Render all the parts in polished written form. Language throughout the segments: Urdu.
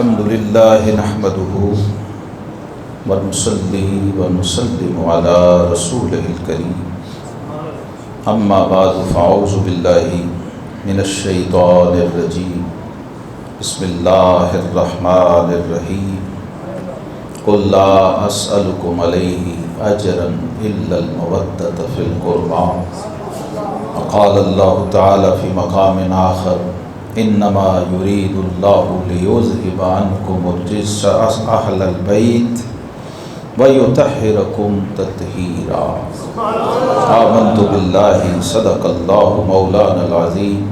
الحمد لله نحمده ونصلي ونسلم على رسوله الكريم اما بعد فاعوذ بالله من الشيطان الرجيم بسم الله الرحمن الرحيم قل لا أسألكم عليه أجرا إلا المودة في القربى وقال الله تعالى في مقام آخر انما يريد الله ليذهب عنكم الرجس اهل البيت ويطهركم تطهيرا آمنت بالله صدق الله مولانا العظيم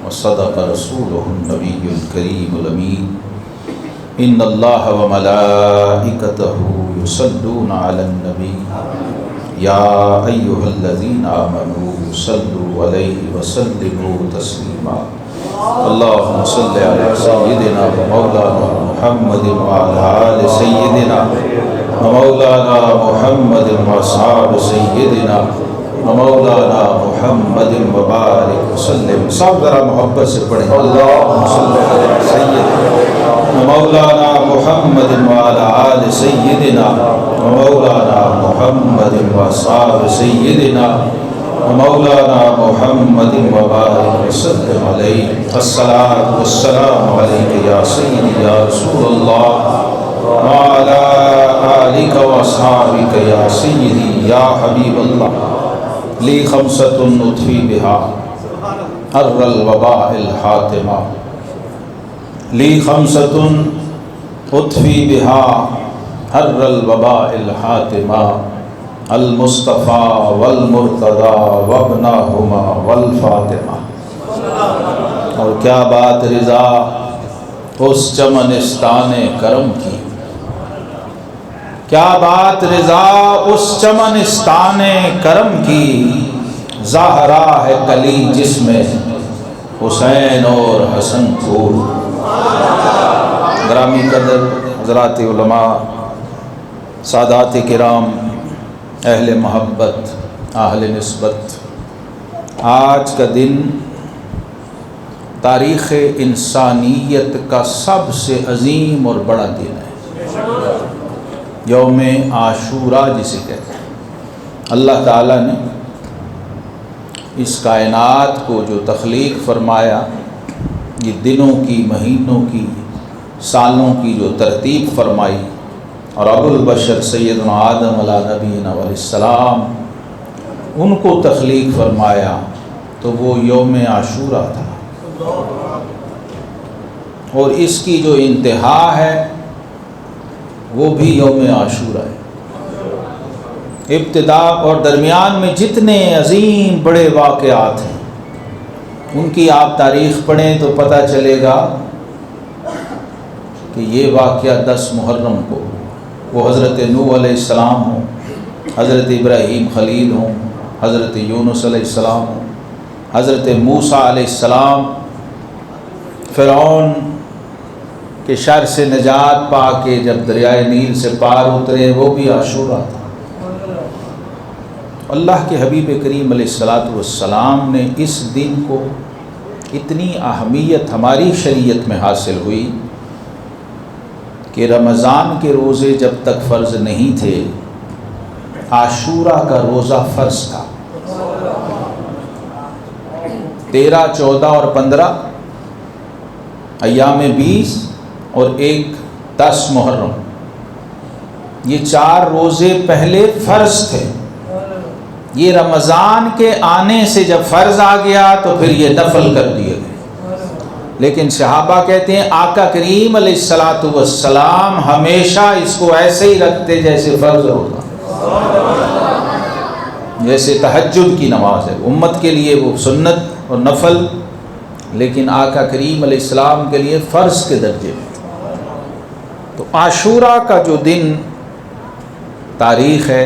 وصدق رسوله النبي الكريم الأمين ان الله وملائكته يصلون على النبي يا أيها الذين آمنوا صلوا عليه وسلموا تسليما اللهم صل على سيدنا ومولانا محمد وعلى آل سيدنا ومولانا محمد وأصحاب سيدنا ومولانا محمد وبارك وسلم. سب ذرا محبت سے پڑھیں اللهم صل على سيدنا ومولانا محمد وعلى آل سيدنا ومولانا محمد وأصحاب سيدنا ومولانا محمد وبارك وسلم عليه. الصلاة والسلام عليك يا سيدي يا رسول الله وعلى آلك وأصحابك يا سيدي يا حبيب الله. لي خمسة أطفي بها حر الوباء الحاتمة لي خمسة أطفي بها حر الوباء الحاتمة المصطفى والمرتضى وابناهما والفاطمہ. اور کیا بات رضا اس چمنستان کرم کی، کیا بات رضا اس چمنستان کرم کی، زہرا ہے کلی جس میں حسین اور حسن پھول. گرامی قدر حضرات علماء، سادات کرام، اہل محبت، اہل نسبت، آج کا دن تاریخ انسانیت کا سب سے عظیم اور بڑا دن ہے، یوم عاشوراء جسے کہتے ہیں. اللہ تعالیٰ نے اس کائنات کو جو تخلیق فرمایا، یہ دنوں کی، مہینوں کی، سالوں کی جو ترتیب فرمائی، اور ابو البشر سیدنا آدم علیہ نبینا علیہ السلام ان کو تخلیق فرمایا، تو وہ یوم عاشوراء تھا. اور اس کی جو انتہا ہے وہ بھی یوم عاشوراء ہے. ابتدا اور درمیان میں جتنے عظیم بڑے واقعات ہیں ان کی آپ تاریخ پڑھیں تو پتہ چلے گا کہ یہ واقعہ 10 محرم کو، وہ حضرت نوح علیہ السلام ہوں، حضرت ابراہیم خلیل ہوں، حضرت یونس علیہ السلام ہوں، حضرت موسیٰ علیہ السلام فرعون کے شر سے نجات پا کے جب دریائے نیل سے پار اترے، وہ بھی عاشوراء تھا. اللہ کے حبیب کریم علیہ السلام نے اس دن کو اتنی اہمیت ہماری شریعت میں حاصل ہوئی کہ رمضان کے روزے جب تک فرض نہیں تھے، عاشوراء کا روزہ فرض تھا. 13، 14 اور 15 ایام 20 اور ایک 10 محرم، یہ 4 روزے پہلے فرض تھے. یہ رمضان کے آنے سے جب فرض آ گیا تو پھر یہ نفل کر دیے گئے. لیکن صحابہ کہتے ہیں آقا کریم علیہ السلام ہمیشہ اس کو ایسے ہی رکھتے جیسے فرض ہوگا، جیسے تہجد کی نماز ہے امت کے لیے وہ سنت اور نفل، لیکن آقا کریم علیہ السلام کے لیے فرض کے درجے میں. تو عاشوراء کا جو دن تاریخ ہے،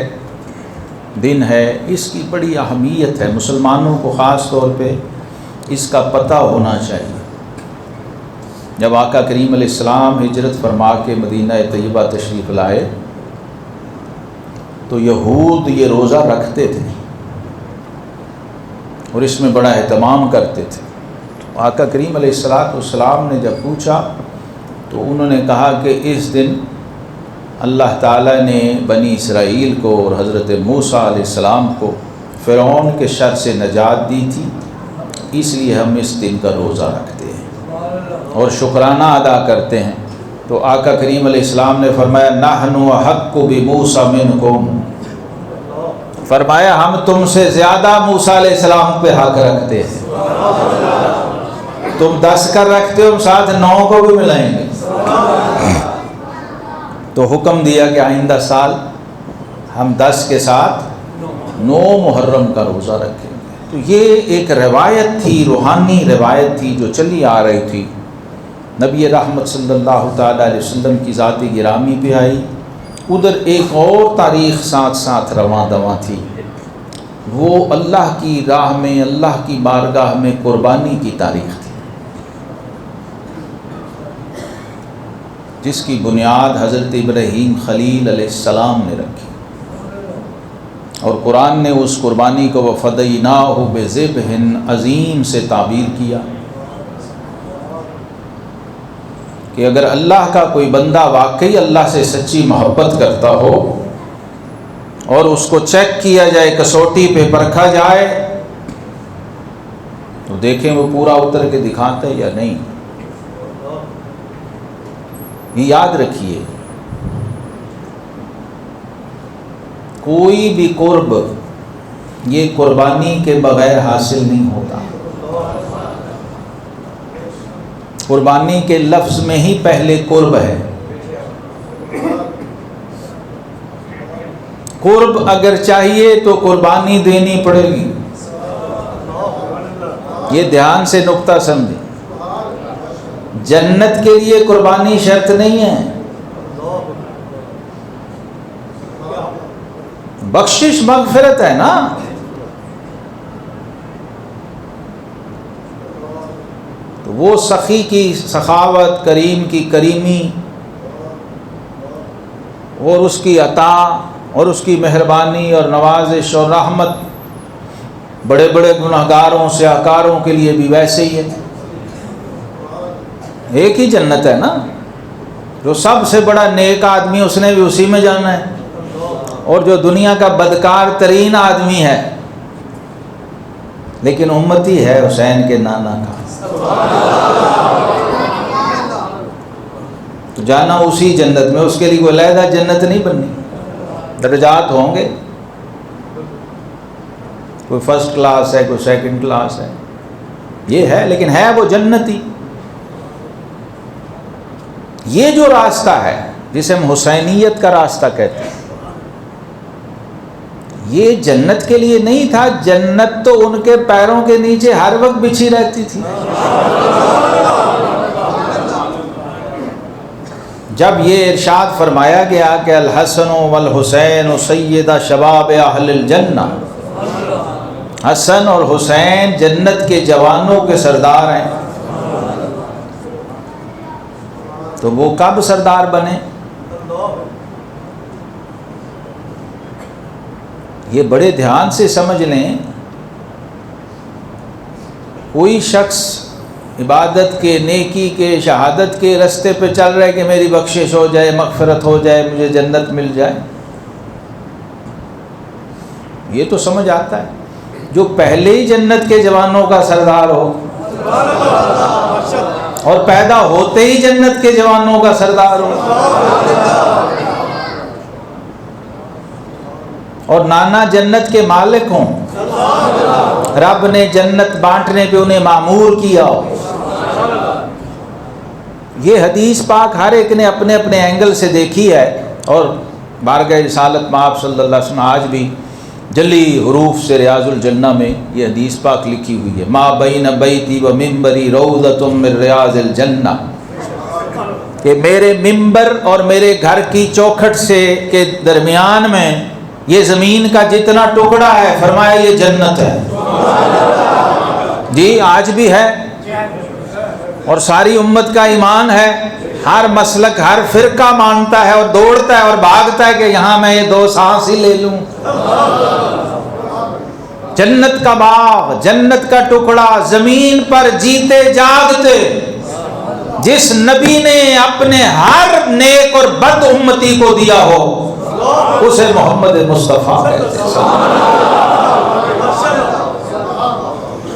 دن ہے، اس کی بڑی اہمیت ہے. مسلمانوں کو خاص طور پہ اس کا پتہ ہونا چاہیے. جب آقا کریم علیہ السلام ہجرت فرما کے مدینہ طیبہ تشریف لائے تو یہود یہ روزہ رکھتے تھے اور اس میں بڑا اہتمام کرتے تھے. آقا کریم علیہ السلام نے جب پوچھا تو تو انہوں نے کہا کہ اس دن اللہ تعالیٰ نے بنی اسرائیل کو اور حضرت موسیٰ علیہ السلام کو فرعون کے شر سے نجات دی تھی، اس لیے ہم اس دن کا روزہ رکھتے ہیں اور شکرانہ ادا کرتے ہیں۔ تو آقا کریم علیہ السلام نے فرمایا نحن احق بموسیٰ منکم، فرمایا ہم تم سے زیادہ موسیٰ علیہ السلام پہ حق رکھتے ہیں، تم 10 کر رکھتے ہو، ہم ساتھ 9 کو بھی ملائیں گے۔ تو حکم دیا کہ آئندہ سال ہم 10 کے ساتھ 9 محرم کا روزہ رکھیں گے۔ تو یہ ایک روایت تھی، روحانی روایت تھی جو چلی آ رہی تھی، نبی رحمت صلی اللہ تعالیٰ علیہ وسلم کی ذات گرامی پہ آئی۔ ادھر ایک اور تاریخ ساتھ ساتھ رواں دواں تھی، وہ اللہ کی راہ میں، اللہ کی بارگاہ میں قربانی کی تاریخ تھی، جس کی بنیاد حضرت ابراہیم خلیل علیہ السلام نے رکھی، اور قرآن نے اس قربانی کو وَفَدَيْنَاهُ بِذِبْحٍ عظیم سے تعبیر کیا کہ اگر اللہ کا کوئی بندہ واقعی اللہ سے سچی محبت کرتا ہو اور اس کو چیک کیا جائے، کسوٹی پہ پرکھا جائے، تو دیکھیں وہ پورا اتر کے دکھاتا ہے یا نہیں۔ یہ یاد رکھیے، کوئی بھی قرب یہ قربانی کے بغیر حاصل نہیں ہوتا۔ قربانی کے لفظ میں ہی پہلے قرب ہے۔ قرب اگر چاہیے تو قربانی دینی پڑے گی، یہ دھیان سے نقطہ سمجھیں۔ جنت کے لیے قربانی شرط نہیں ہے، بخشش مغفرت ہے نا۔ تو وہ سخی کی سخاوت، کریم کی کریمی، اور اس کی عطا اور اس کی مہربانی اور نوازش اور رحمت بڑے بڑے گناہگاروں سیاہکاروں کے لیے بھی ویسے ہی ہے۔ ایک ہی جنت ہے نا، جو سب سے بڑا نیک آدمی اس نے بھی اسی میں جانا ہے، اور جو دنیا کا بدکار ترین آدمی ہے لیکن امتی ہے حسین کے نانا کا، تو جانا اسی جنت میں، اس کے لیے کوئی علیحدہ جنت نہیں بننی، درجات ہوں گے، کوئی فرسٹ کلاس ہے، کوئی سیکنڈ کلاس ہے، یہ ہے، لیکن ہے وہ جنتی۔ یہ جو راستہ ہے جسے ہم حسینیت کا راستہ کہتے ہیں، یہ جنت کے لیے نہیں تھا، جنت تو ان کے پیروں کے نیچے ہر وقت بچھی رہتی تھی۔ جب یہ ارشاد فرمایا گیا کہ الحسن والحسین سیدہ شباب اہل الجنہ، حسن اور حسین جنت کے جوانوں کے سردار ہیں، تو وہ کب سردار بنے؟ یہ بڑے دھیان سے سمجھ لیں، کوئی شخص عبادت کے، نیکی کے، شہادت کے راستے پہ چل رہا ہے کہ میری بخشش ہو جائے، مغفرت ہو جائے، مجھے جنت مل جائے، یہ تو سمجھ آتا ہے۔ جو پہلے ہی جنت کے جوانوں کا سردار ہو اور پیدا ہوتے ہی جنت کے جوانوں کا سردار ہو، اور نانا جنت کے مالک ہوں، رب نے جنت بانٹنے پہ انہیں مامور کیا ہو۔ یہ حدیث پاک ہر ایک نے اپنے اپنے اینگل سے دیکھی ہے، اور بارگاہ رسالت میں آپ صلی اللہ علیہ وسلم آج بھی جلی حروف سے ریاض الجنہ میں یہ حدیث پاک لکھی ہوئی ہے، ما بین بیتی و ممبری روضۃ من ریاض الجنہ، کہ میرے ممبر اور میرے گھر کی چوکھٹ سے کے درمیان میں یہ زمین کا جتنا ٹکڑا ہے، فرمایا یہ جنت ہے۔ جی آج بھی ہے، اور ساری امت کا ایمان ہے، ہر مسلک ہر فرقہ مانتا ہے اور دوڑتا ہے اور بھاگتا ہے کہ یہاں میں یہ 2 سانس ہی لے لوں۔ جنت کا باغ، جنت کا ٹکڑا، زمین پر جیتے جاگتے جس نبی نے اپنے ہر نیک اور بد امتی کو دیا ہو اسے محمد مصطفیٰ کہتے ہیں.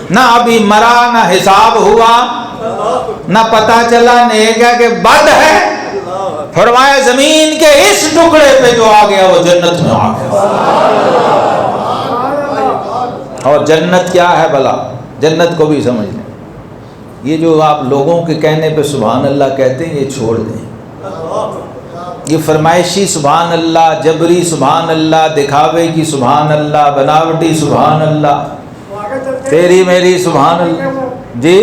نہ ابھی مرا، نہ حساب ہوا، نہ پتا چلا نیک ہے کہ بد ہے. فرمایا زمین کے اس ٹکڑے پہ جو آ گیا وہ جنت میں آ گیا. اور جنت کیا ہے بھلا؟ جنت کو بھی سمجھ لیں. یہ جو آپ لوگوں کے کہنے پہ سبحان اللہ کہتے ہیں یہ چھوڑ دیں. یہ فرمائشی سبحان اللہ، جبری سبحان اللہ، دکھاوے کی سبحان اللہ، بناوٹی سبحان اللہ، تیری میری سبحان اللہ. جی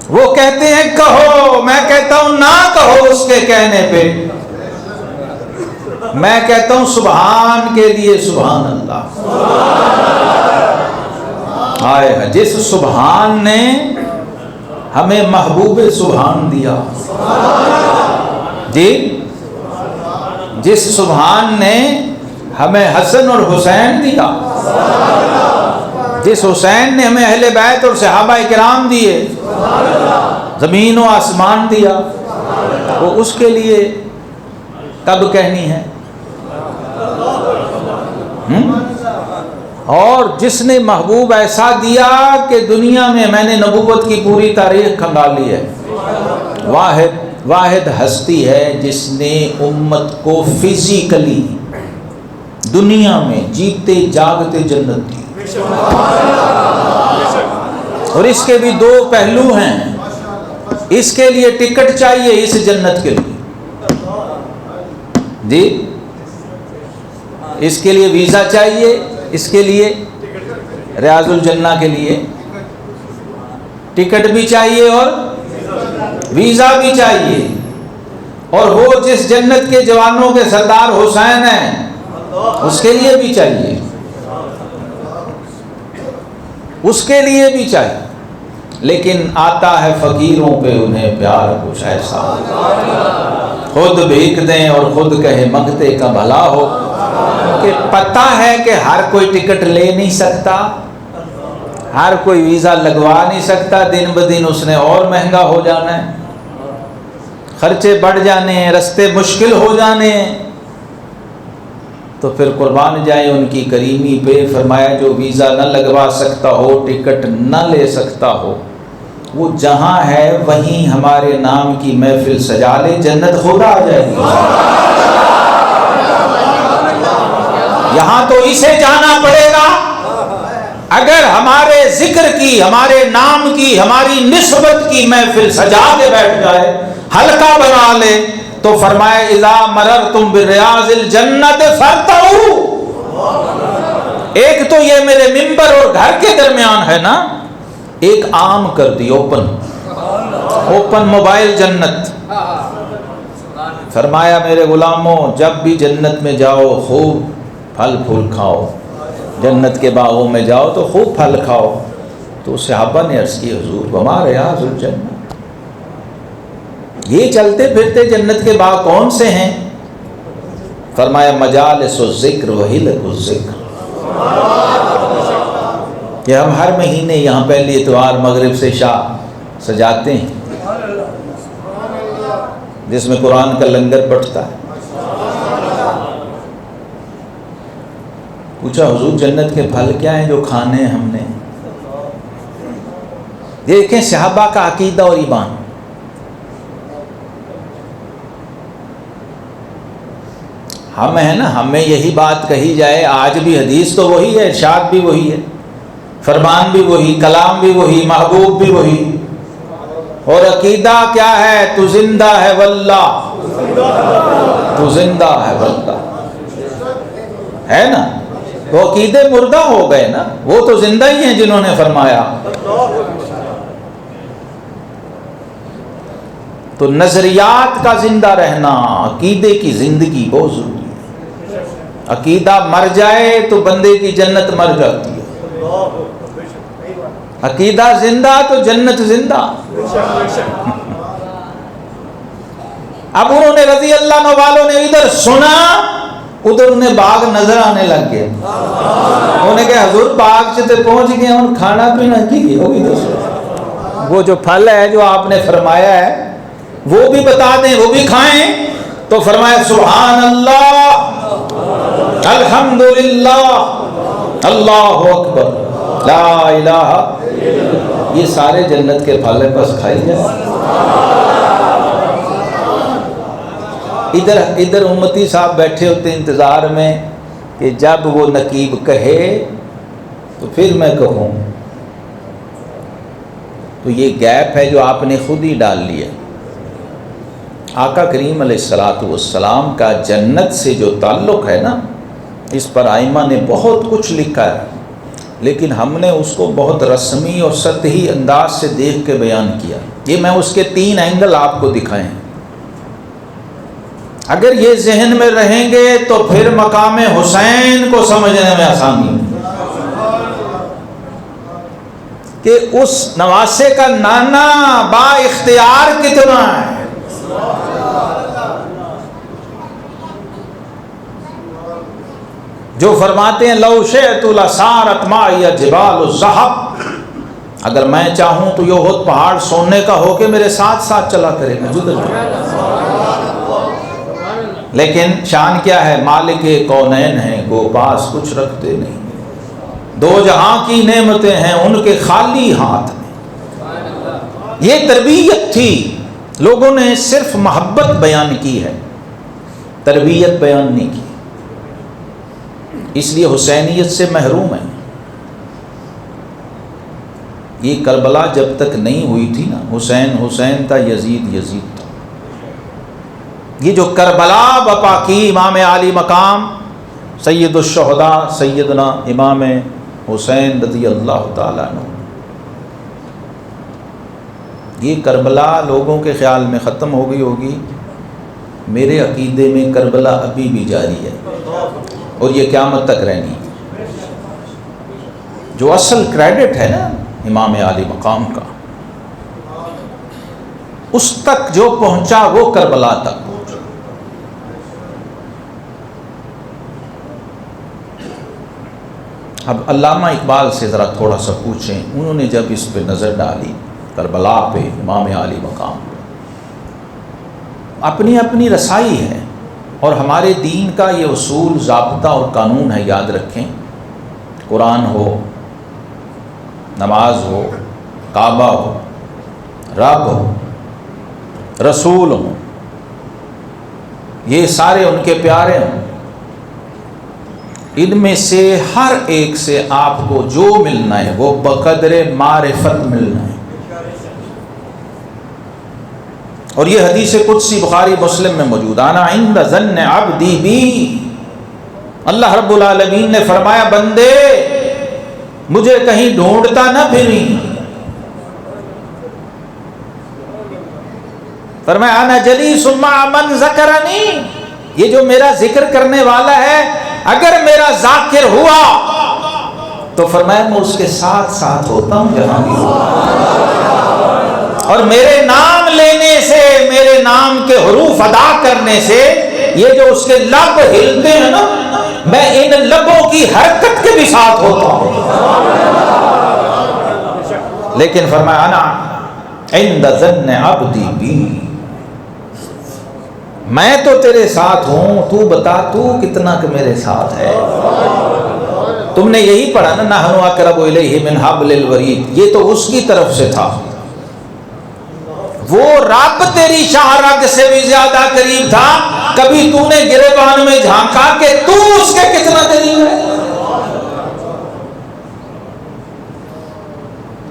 وہ کہتے ہیں کہو، میں کہتا ہوں نہ کہو اس کے کہنے پہ. میں کہتا ہوں سبحان کے لیے سبحان اللہ. آئے جس سبحان نے ہمیں محبوب سبحان دیا، جی جس سبحان نے ہمیں حسن اور حسین دیا، جس حسین نے ہمیں اہل بیت اور صحابہ کرام دیے، زمین و آسمان دیا، وہ اس کے لیے کب کہنی ہے؟ اور جس نے محبوب ایسا دیا کہ دنیا میں میں نے نبوت کی پوری تاریخ کھنگالی ہے. واحد ہستی ہے جس نے امت کو فزیکلی دنیا میں جیتے جاگتے جنت دی. اور اس کے بھی دو پہلو ہیں. اس کے لیے ٹکٹ چاہیے اس جنت کے لیے، جی اس کے لیے ویزا چاہیے، اس کے لیے ریاض الجنہ کے لیے ٹکٹ بھی چاہیے اور ویزا بھی چاہیے. اور وہ جس جنت کے جوانوں کے سردار حسین ہیں اس کے لیے بھی چاہیے، اس کے لیے بھی چاہیے. لیکن آتا ہے فقیروں پہ انہیں پیار کچھ ایسا، خود بھیک دیں اور خود کہے منگتے کا بھلا ہو. کہ پتہ ہے کہ ہر کوئی ٹکٹ لے نہیں سکتا، ہر کوئی ویزا لگوا نہیں سکتا، دن بدن اس نے اور مہنگا ہو جانا ہے، خرچے بڑھ جانے ہیں، رستے مشکل ہو جانے ہیں. تو پھر قربان جائیں ان کی کریمی پہ. فرمایا جو ویزا نہ لگوا سکتا ہو، ٹکٹ نہ لے سکتا ہو، وہ جہاں ہے وہیں ہمارے نام کی محفل سجا لے، جنت خود آ جائے گی. یہاں تو اسے جانا پڑے گا. اگر ہمارے ذکر کی، ہمارے نام کی، ہماری نسبت کی محفل سجا کے بیٹھ جائے، حلقہ بنا لے، تو فرمائے اذا مررتم بریاض الجنت فارتعوا. ایک تو یہ میرے ممبر اور گھر کے درمیان ہے نا، ایک عام کر دی، اوپن موبائل جنت. فرمایا میرے غلاموں جب بھی جنت میں جاؤ خوب پھل پھول کھاؤ، جنت کے باغوں میں جاؤ تو خوب پھل کھاؤ. تو صحابہ نے عرض کی حضور وما ریاض الجنہ، یہ چلتے پھرتے جنت کے باغ کون سے ہیں؟ فرمایا مجالس الذکر وحلق الذکر. کہ ہم ہر مہینے یہاں پہلی اتوار مغرب سے شام سجاتے ہیں جس میں قرآن کا لنگر پڑتا ہے. پوچھا حضور جنت کے پھل کیا ہیں جو کھانے ہیں ہم نے؟ دیکھیں صحابہ کا عقیدہ اور ایمان. ہم ہیں نا، ہمیں یہی بات کہی جائے، آج بھی حدیث تو وہی ہے، ارشاد بھی وہی ہے، فرمان بھی وہی، کلام بھی وہی، محبوب بھی وہی. اور عقیدہ کیا ہے؟ تو زندہ ہے واللہ، تو زندہ ہے واللہ، ہے نا. وہ عقیدے مردہ ہو گئے نا، وہ تو زندہ ہی ہیں جنہوں نے فرمایا. تو نظریات کا زندہ رہنا، عقیدے کی زندگی بہت ضروری ہے. عقیدہ مر جائے تو بندے کی جنت مر جاتی ہے، عقیدہ زندہ تو جنت زندہ. اب انہوں نے رضی اللہ عنہ والوں نے ادھر سنا، ادھر انہیں باغ نظر آنے لگ گئے. انہوں نے کہا حضور باغ سے پہنچ گئے، ہم کھانا پینا کی ہوگی. وہ جو پھل ہے جو آپ نے فرمایا ہے وہ بھی بتا دیں، وہ بھی کھائیں. تو فرمایا سبحان اللہ، الحمدللہ، اللہ اکبر، لا الہ. یہ سارے جنت کے پھل ہیں، بس کھائی جائیں. ادھر امتی صاحب بیٹھے ہوتے انتظار میں کہ جب وہ نقیب کہے تو پھر میں کہوں. تو یہ گیپ ہے جو آپ نے خود ہی ڈال لیا. آقا کریم علیہ السلام کا جنت سے جو تعلق ہے نا، اس پر ائمہ نے بہت کچھ لکھا ہے، لیکن ہم نے اس کو بہت رسمی اور سطحی انداز سے دیکھ کے بیان کیا. یہ میں اس کے 3 اینگل آپ کو دکھائے ہیں. اگر یہ ذہن میں رہیں گے تو پھر مقام حسین کو سمجھنے میں آسانی ہے کہ اس نواسے کا نانا با اختیار کتنا ہے. جو فرماتے ہیں لو شئت لسارت معی جبال الذھب، اگر میں چاہوں تو یہ احد پہاڑ سونے کا ہو کے میرے ساتھ ساتھ چلا کرے گا جدھر جائے. لیکن شان کیا ہے، مالک کونین ہیں گو پاس کچھ رکھتے نہیں، 2 جہاں کی نعمتیں ہیں ان کے خالی ہاتھ میں. یہ تربیت تھی. لوگوں نے صرف محبت بیان کی ہے، تربیت بیان نہیں کی، اس لیے حسینیت سے محروم ہیں. یہ کربلا جب تک نہیں ہوئی تھی نا، حسین حسین تھا، یزید یزید تھا. یہ جو کربلا بپا کی امام عالی مقام سید الشہداء سیدنا امام حسین رضی اللہ تعالیٰ عنہ، یہ کربلا لوگوں کے خیال میں ختم ہو گئی ہوگی. میرے عقیدے میں کربلا ابھی بھی جاری ہے اور یہ قیامت تک رہنی ہے. جو اصل کریڈٹ ہے نا امام عالی مقام کا، اس تک جو پہنچا وہ کربلا تک پہنچا. اب علامہ اقبال سے ذرا تھوڑا سا پوچھیں، انہوں نے جب اس پہ نظر ڈالی کربلا پہ، امام عالی مقام، اپنی اپنی رسائی ہے. اور ہمارے دین کا یہ اصول، ضابطہ اور قانون ہے، یاد رکھیں. قرآن ہو، نماز ہو، کعبہ ہو، رب ہو، رسول ہو، یہ سارے ان کے پیارے ہوں، ان میں سے ہر ایک سے آپ کو جو ملنا ہے وہ بقدر معرفت ملنا ہے. اور یہ حدیث قدسی بخاری مسلم میں موجود، انا عند ظن عبدی بی. اللہ رب العالمین نے فرمایا بندے مجھے کہیں ڈھونڈتا نہ پھری. فرمایا انا جلیس مع من ذکرنی، یہ جو میرا ذکر کرنے والا ہے اگر میرا ذاکر ہوا تو فرمایا میں اس کے ساتھ ساتھ ہوتا ہوں جہاں بھی ہوتا. اور میرے نام لینے سے، میرے نام کے حروف ادا کرنے سے، یہ جو اس کے لب ہلتے ہیں نا، میں ان لبوں کی حرکت کے بھی ساتھ ہوتا ہوں. لیکن فرمایا انا عند ظن عبدی بی، میں تو تیرے ساتھ ہوں، تو بتا تو کتنا کہ میرے ساتھ ہے. تم نے یہی پڑھا نا، نحن اقرب الیہ من حبل الورید، یہ تو اس کی طرف سے تھا. وہ رب تیری شاہ رگ سے بھی زیادہ قریب تھا. کبھی تو نے گریبان میں جھانکا کہ تو اس کے کتنا قریب ہے.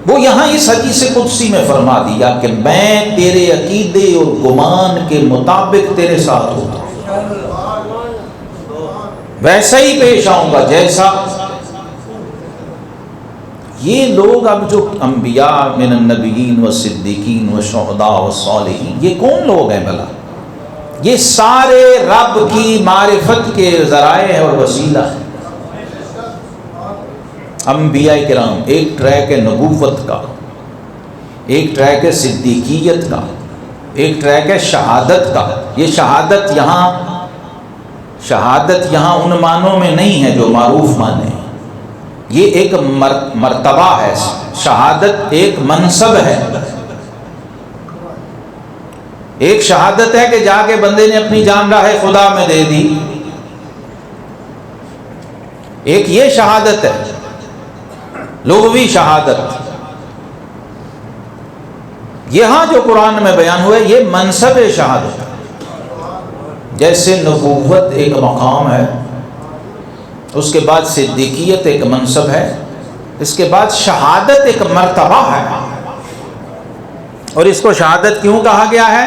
وہ یہاں اس حدیث قدسی میں فرما دیا کہ میں تیرے عقیدے اور گمان کے مطابق تیرے ساتھ ہوتا ہوں، ویسا ہی پیش آؤں گا جیسا. یہ لوگ اب جو انبیاء من النبیین و صدیقین و شہداء و صالحین، یہ کون لوگ ہیں بھلا؟ یہ سارے رب کی معرفت کے ذرائع ہیں اور وسیلہ ہیں. انبیاء کرام، ایک ٹریک ہے نبوت کا، ایک ٹریک ہے صدیقیت کا، ایک ٹریک ہے شہادت کا. یہ شہادت یہاں ان معنوں میں نہیں ہے جو معروف معنی ہیں. یہ ایک مرتبہ ہے، شہادت ایک منصب ہے. ایک شہادت ہے کہ جا کے بندے نے اپنی جان راہ خدا میں دے دی، ایک یہ شہادت ہے لغوی شہادت۔ یہاں جو قرآن میں بیان ہوا ہے یہ منصب شہادت ہے۔ جیسے نبوت ایک مقام ہے، اس کے بعد صدیقیت ایک منصب ہے، اس کے بعد شہادت ایک مرتبہ ہے۔ اور اس کو شہادت کیوں کہا گیا ہے؟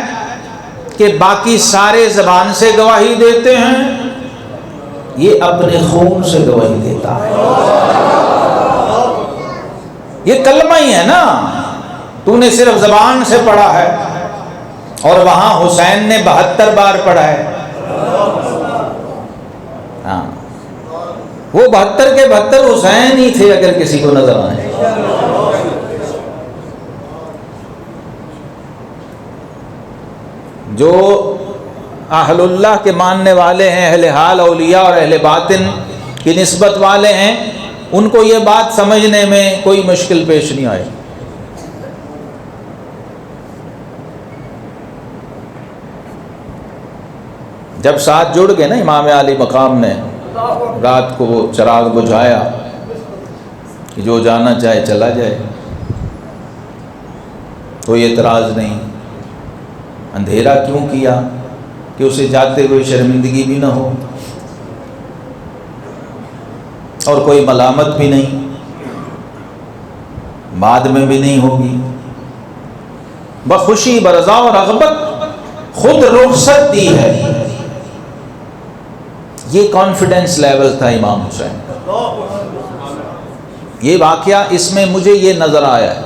کہ باقی سارے زبان سے گواہی دیتے ہیں، یہ اپنے خون سے گواہی دیتا ہے۔ یہ کلمہ ہی ہے نا، تو نے صرف زبان سے پڑھا ہے، اور وہاں حسین نے 72 بار پڑھا ہے۔ ہاں، وہ 72 کے 72 حسین ہی تھے اگر کسی کو نظر آئے۔ جو اہل اللہ کے ماننے والے ہیں، اہل حال اولیاء اور اہل باطن کی نسبت والے ہیں، ان کو یہ بات سمجھنے میں کوئی مشکل پیش نہیں آئے۔ جب ساتھ جڑ گئے نا امام علی مقام نے، رات کو وہ چراغ بجھایا کہ جو جانا چاہے چلا جائے، کوئی اعتراض نہیں۔ اندھیرا کیوں کیا؟ کہ اسے جاتے ہوئے شرمندگی بھی نہ ہو اور کوئی ملامت بھی نہیں، بعد میں بھی نہیں ہوگی۔ بخوشی برضا و رغبت خود رخصت دی ہے۔ یہ کانفیڈنس لیول تھا امام حسین کا۔ یہ واقعہ اس میں مجھے یہ نظر آیا ہے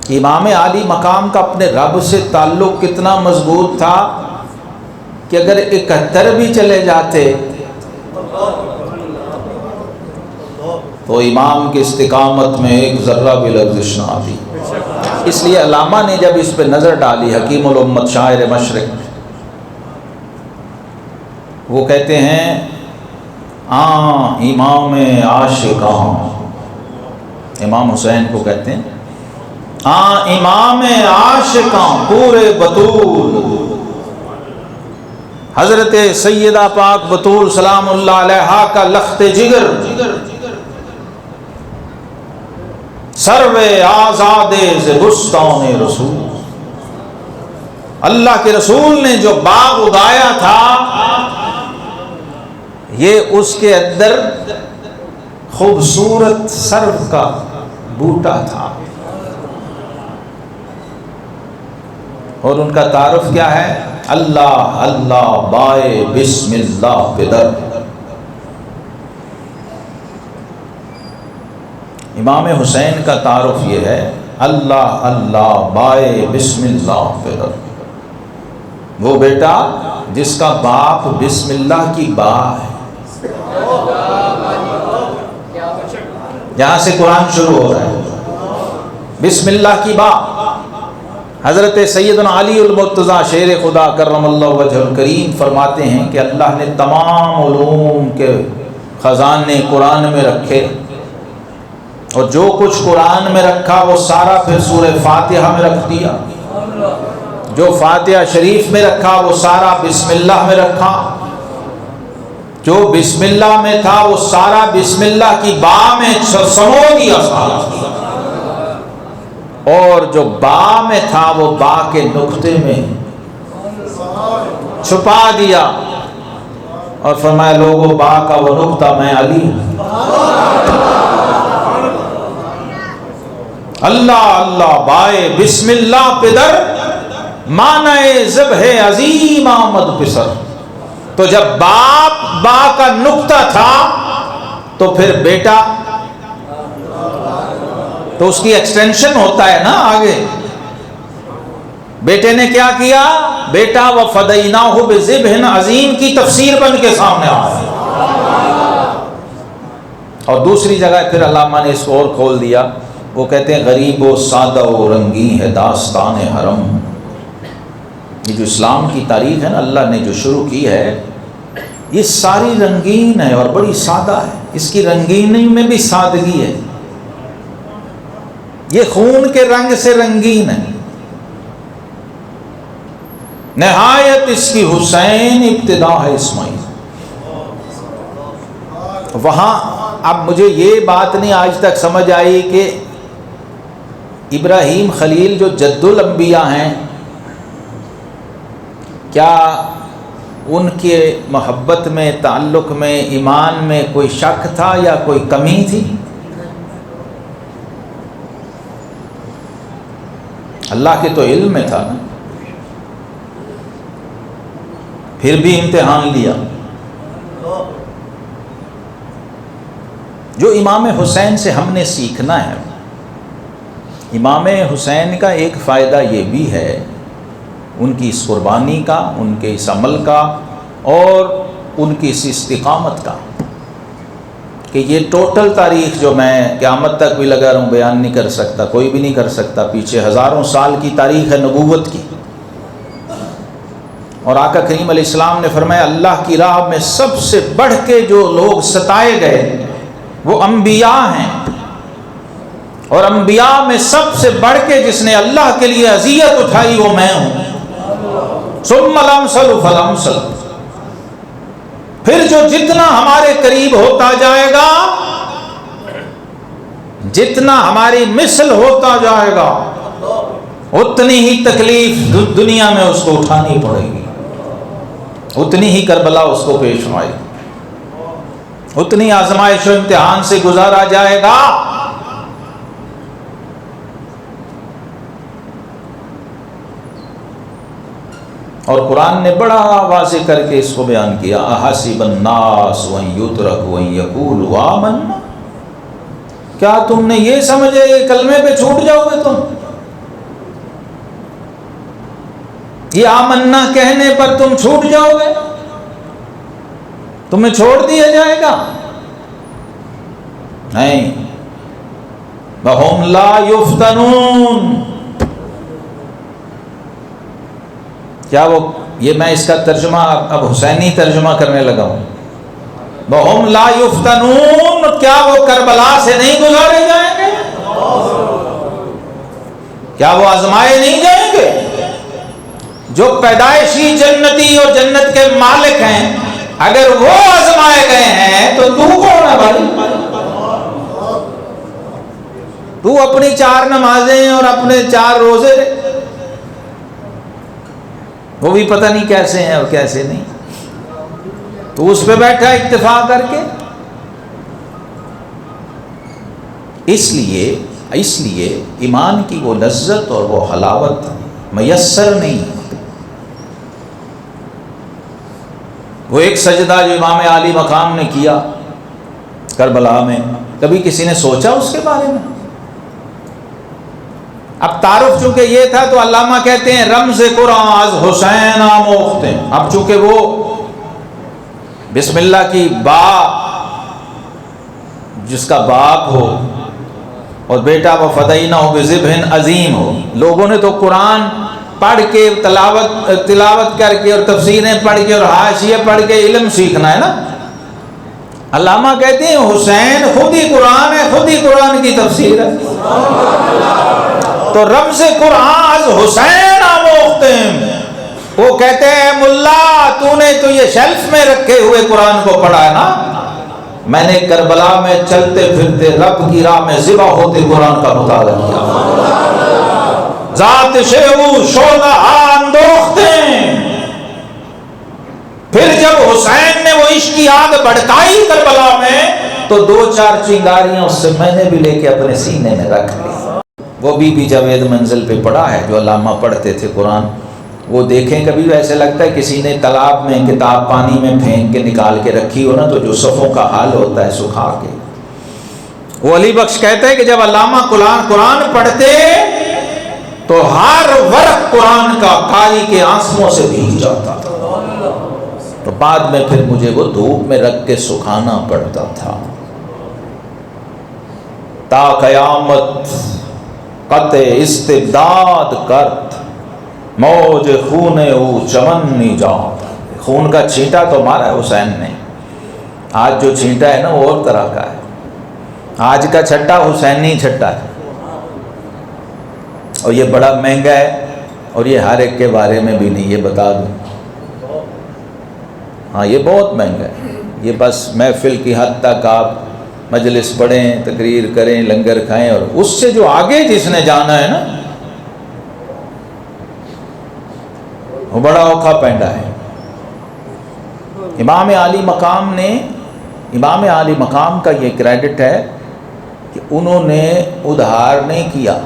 کہ امام علی مقام کا اپنے رب سے تعلق کتنا مضبوط تھا کہ اگر 71 بھی چلے جاتے تو امام کی استقامت میں ایک ذرہ بھی لغزش نہ آتی۔ اس لیے علامہ نے جب اس پہ نظر ڈالی، حکیم الامت شاعر مشرق، وہ کہتے ہیں امام عاشقاں، امام حسین کو کہتے ہیں امام عاشقاں پورے بطول، حضرت سیدہ پاک بطول سلام اللہ علیہا کا لخت جگر، سرو آزاد زبستان رسول، اللہ کے رسول نے جو باغ اگایا تھا یہ اس کے اندر خوبصورت سرو کا بوٹا تھا۔ اور ان کا تعارف کیا ہے؟ اللہ اللہ بائے بسم اللہ پدر۔ امام حسین کا تعارف یہ ہے، اللہ اللہ بائے بسم اللہ پدر، وہ بیٹا جس کا باپ بسم اللہ کی با ہے۔ یہاں سے قرآن شروع ہو رہا ہے، بسم اللہ کی با۔ حضرت سیدنا علی المرتضیٰ شیر خدا کرم اللہ وجہ الکریم فرماتے ہیں کہ اللہ نے تمام علوم کے خزانے قرآن میں رکھے، اور جو کچھ قرآن میں رکھا وہ سارا پھر سورہ فاتحہ میں رکھ دیا، جو فاتحہ شریف میں رکھا وہ سارا بسم اللہ میں رکھا، جو بسم اللہ میں تھا وہ سارا بسم اللہ کی با میں سمو دیا سارا، اور جو با میں تھا وہ با کے نقطے میں چھپا دیا، اور فرمایا لوگوں با کا وہ نقطہ میں علی ہوں۔ اللہ اللہ بائے بسم اللہ پدر، معنی ذبح عظیم آمد پسر۔ تو جب باپ با کا نقطہ تھا تو پھر بیٹا تو اس کی ایکسٹینشن ہوتا ہے نا آگے۔ بیٹے نے کیا کیا؟ بیٹا وَفَدَيْنَاهُ بِذِبْحٍ عظیم کی تفسیر بن کے سامنے آیا۔ اور دوسری جگہ پھر علامہ نے اس کو اور کھول دیا، وہ کہتے ہیں غریب و سادہ و رنگین ہے داستان حرم۔ یہ جو اسلام کی تاریخ ہے نا اللہ نے جو شروع کی ہے، یہ ساری رنگین ہے اور بڑی سادہ ہے، اس کی رنگینی میں بھی سادگی ہے، یہ خون کے رنگ سے رنگین ہے، نہایت اس کی حسین، ابتدا ہے اسماعیل۔ وہاں اب مجھے یہ بات نہیں آج تک سمجھ آئی کہ ابراہیم خلیل جو جد الانبیاء ہیں، کیا ان کے محبت میں، تعلق میں، ایمان میں کوئی شک تھا یا کوئی کمی تھی؟ اللہ کے تو علم میں تھا نا، پھر بھی امتحان لیا۔ جو امام حسین سے ہم نے سیکھنا ہے، امام حسین کا ایک فائدہ یہ بھی ہے، ان کی اس قربانی کا، ان کے اس عمل کا، اور ان کی اس استقامت کا، کہ یہ ٹوٹل تاریخ جو میں قیامت تک بھی لگا رہا ہوں بیان نہیں کر سکتا، کوئی بھی نہیں کر سکتا، پیچھے ہزاروں سال کی تاریخ ہے نبوت کی۔ اور آقا کریم علیہ السلام نے فرمایا اللہ کی راہ میں سب سے بڑھ کے جو لوگ ستائے گئے وہ انبیاء ہیں، اور انبیاء میں سب سے بڑھ کے جس نے اللہ کے لیے اذیت اٹھائی وہ میں ہوں۔ ثم الامثل فالامثل، پھر جو جتنا ہمارے قریب ہوتا جائے گا، جتنا ہماری مثل ہوتا جائے گا، اتنی ہی تکلیف دنیا میں اس کو اٹھانی پڑے گی، اتنی ہی کربلا اس کو پیش آئے گی، اتنی آزمائش و امتحان سے گزارا جائے گا۔ اور قرآن نے بڑا واضح کر کے اس کو بیان کیا، احسب الناس ان یترکوا ان یقولوا آمنا، کیا تم نے یہ سمجھے یہ کلمے پہ چھوٹ جاؤ گے تم؟ یہ آمنا کہنے پر تم چھوٹ جاؤ گے؟ تمہیں چھوڑ دیا جائے گا؟ نہیں، وَهُمْ لَا يُفْتَنُونَ۔ کیا وہ، یہ میں اس کا ترجمہ اب حسینی ترجمہ کرنے لگا ہوں، وَهُمْ لَا يُفْتَنُونَ، کیا وہ کربلا سے نہیں گزارے جائیں گے؟ کیا وہ آزمائے نہیں جائیں گے؟ جو پیدائشی جنتی اور جنت کے مالک ہیں، اگر وہ آزمائے گئے ہیں تو تو کون ہے بھائی؟ تو اپنی 4 نمازیں اور اپنے 4 روزے، وہ بھی پتہ نہیں کیسے ہیں اور کیسے نہیں، تو اس پہ بیٹھا اکتفا کر کے۔ اس لیے ایمان کی وہ لذت اور وہ حلاوت میسر نہیں۔ وہ ایک سجدہ جو امام عالی مقام نے کیا کربلا میں، کبھی کسی نے سوچا اس کے بارے میں؟ اب تعارف چونکہ یہ تھا تو علامہ کہتے ہیں رمز قرآن از حسین آموختے، اب چونکہ وہ بسم اللہ کی با جس کا باپ ہو اور بیٹا وفدینہ بذبح عظیم ہو، لوگوں نے تو قرآن پڑھ کے تلاوت کر کے اور تفسیریں پڑھ کے اور حاشیے پڑھ کے علم سیکھنا ہے نا۔ علامہ کہتے ہیں حسین خود ہی قرآن ہے، خود ہی قرآن کی تفسیر ہے۔ تو رمز قرآن از حسین آموختم، وہ کہتے ہیں ملا تو نے تو یہ شیلف میں رکھے ہوئے قرآن کو پڑھا ہے نا، میں نے کربلا میں چلتے پھرتے رب کی راہ میں ذبح ہوتے قرآن کا مطالعہ کیا۔ ذات شیو شعلہ اندوختے، پھر جب حسین نے وہ عشق کی آگ بھڑکائی کربلا میں تو 2-4 چنگاریاں اس سے میں نے بھی لے کے اپنے سینے میں رکھ لی۔ وہ بی جاوید منزل پہ پڑھا ہے جو علامہ پڑھتے تھے قرآن، وہ دیکھیں کبھی بھی ایسے لگتا ہے کسی نے تالاب میں کتاب پانی میں پھینک کے نکال کے رکھی ہو نا، تو جو صفوں کا حال ہوتا ہے سکھا کے۔ وہ علی بخش کہتا ہے کہ جب علامہ قرآن پڑھتے تو ہر ورق قرآن کا قاری کے آنسوؤں سے بھیگ جاتا تھا، تو بعد میں پھر مجھے وہ دھوپ میں رکھ کے سکھانا پڑتا تھا۔ تا قیامت قطع استبداد کرت، موج خون او چمن نجات، خون کا چھینٹا تو مارا ہے حسین نے، آج جو چھینٹا ہے نا وہ اور طرح کا ہے، آج کا چھٹا حسینی چھٹا ہے، اور یہ بڑا مہنگا ہے، اور یہ ہر ایک کے بارے میں بھی نہیں، یہ بتا دوں، ہاں یہ بہت مہنگا ہے، یہ بس محفل کی حد تک آپ مجلس پڑھیں، تقریر کریں، لنگر کھائیں، اور اس سے جو آگے جس نے جانا ہے نا وہ بڑا اوکھا پینڈا ہے۔ امام عالی مقام کا یہ کریڈٹ ہے کہ انہوں نے ادھار نہیں کیا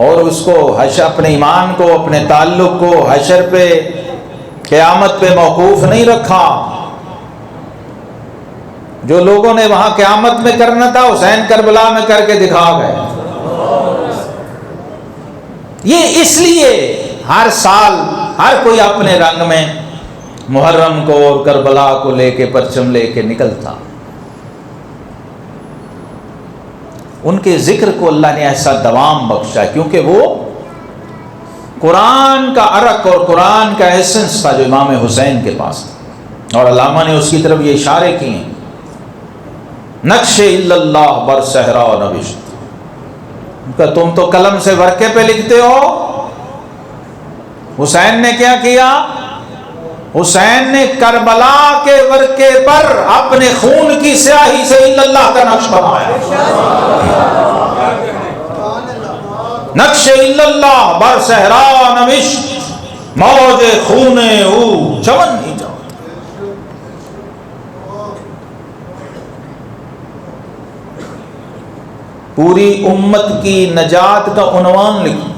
اور اس کو اپنے ایمان کو، اپنے تعلق کو حشر پہ، قیامت پہ موقوف نہیں رکھا۔ جو لوگوں نے وہاں قیامت میں کرنا تھا حسین کربلا میں کر کے دکھا گئے۔ یہ اس لیے ہر سال ہر کوئی اپنے رنگ میں محرم کو اور کربلا کو لے کے پرچم لے کے نکلتا۔ ان کے ذکر کو اللہ نے ایسا دوام بخشا کیونکہ وہ قرآن کا عرق اور قرآن کا ایسنس تھا جو امام حسین کے پاس تھا، اور علامہ نے اس کی طرف یہ اشارے کیے ہیں، نقش الا اللہ بر صحرا نوشت، کہ تم تو قلم سے ورقے پہ لکھتے ہو، حسین نے کیا کیا؟ حسین نے کربلا کے ورقے پر اپنے خون کی سیاہی سے الا اللہ کا نقش بنایا۔ نقش الا اللہ بر صحرا نوشت، موج خون او چمن ہی جاؤ۔ پوری امت کی نجات کا عنوان لکھی،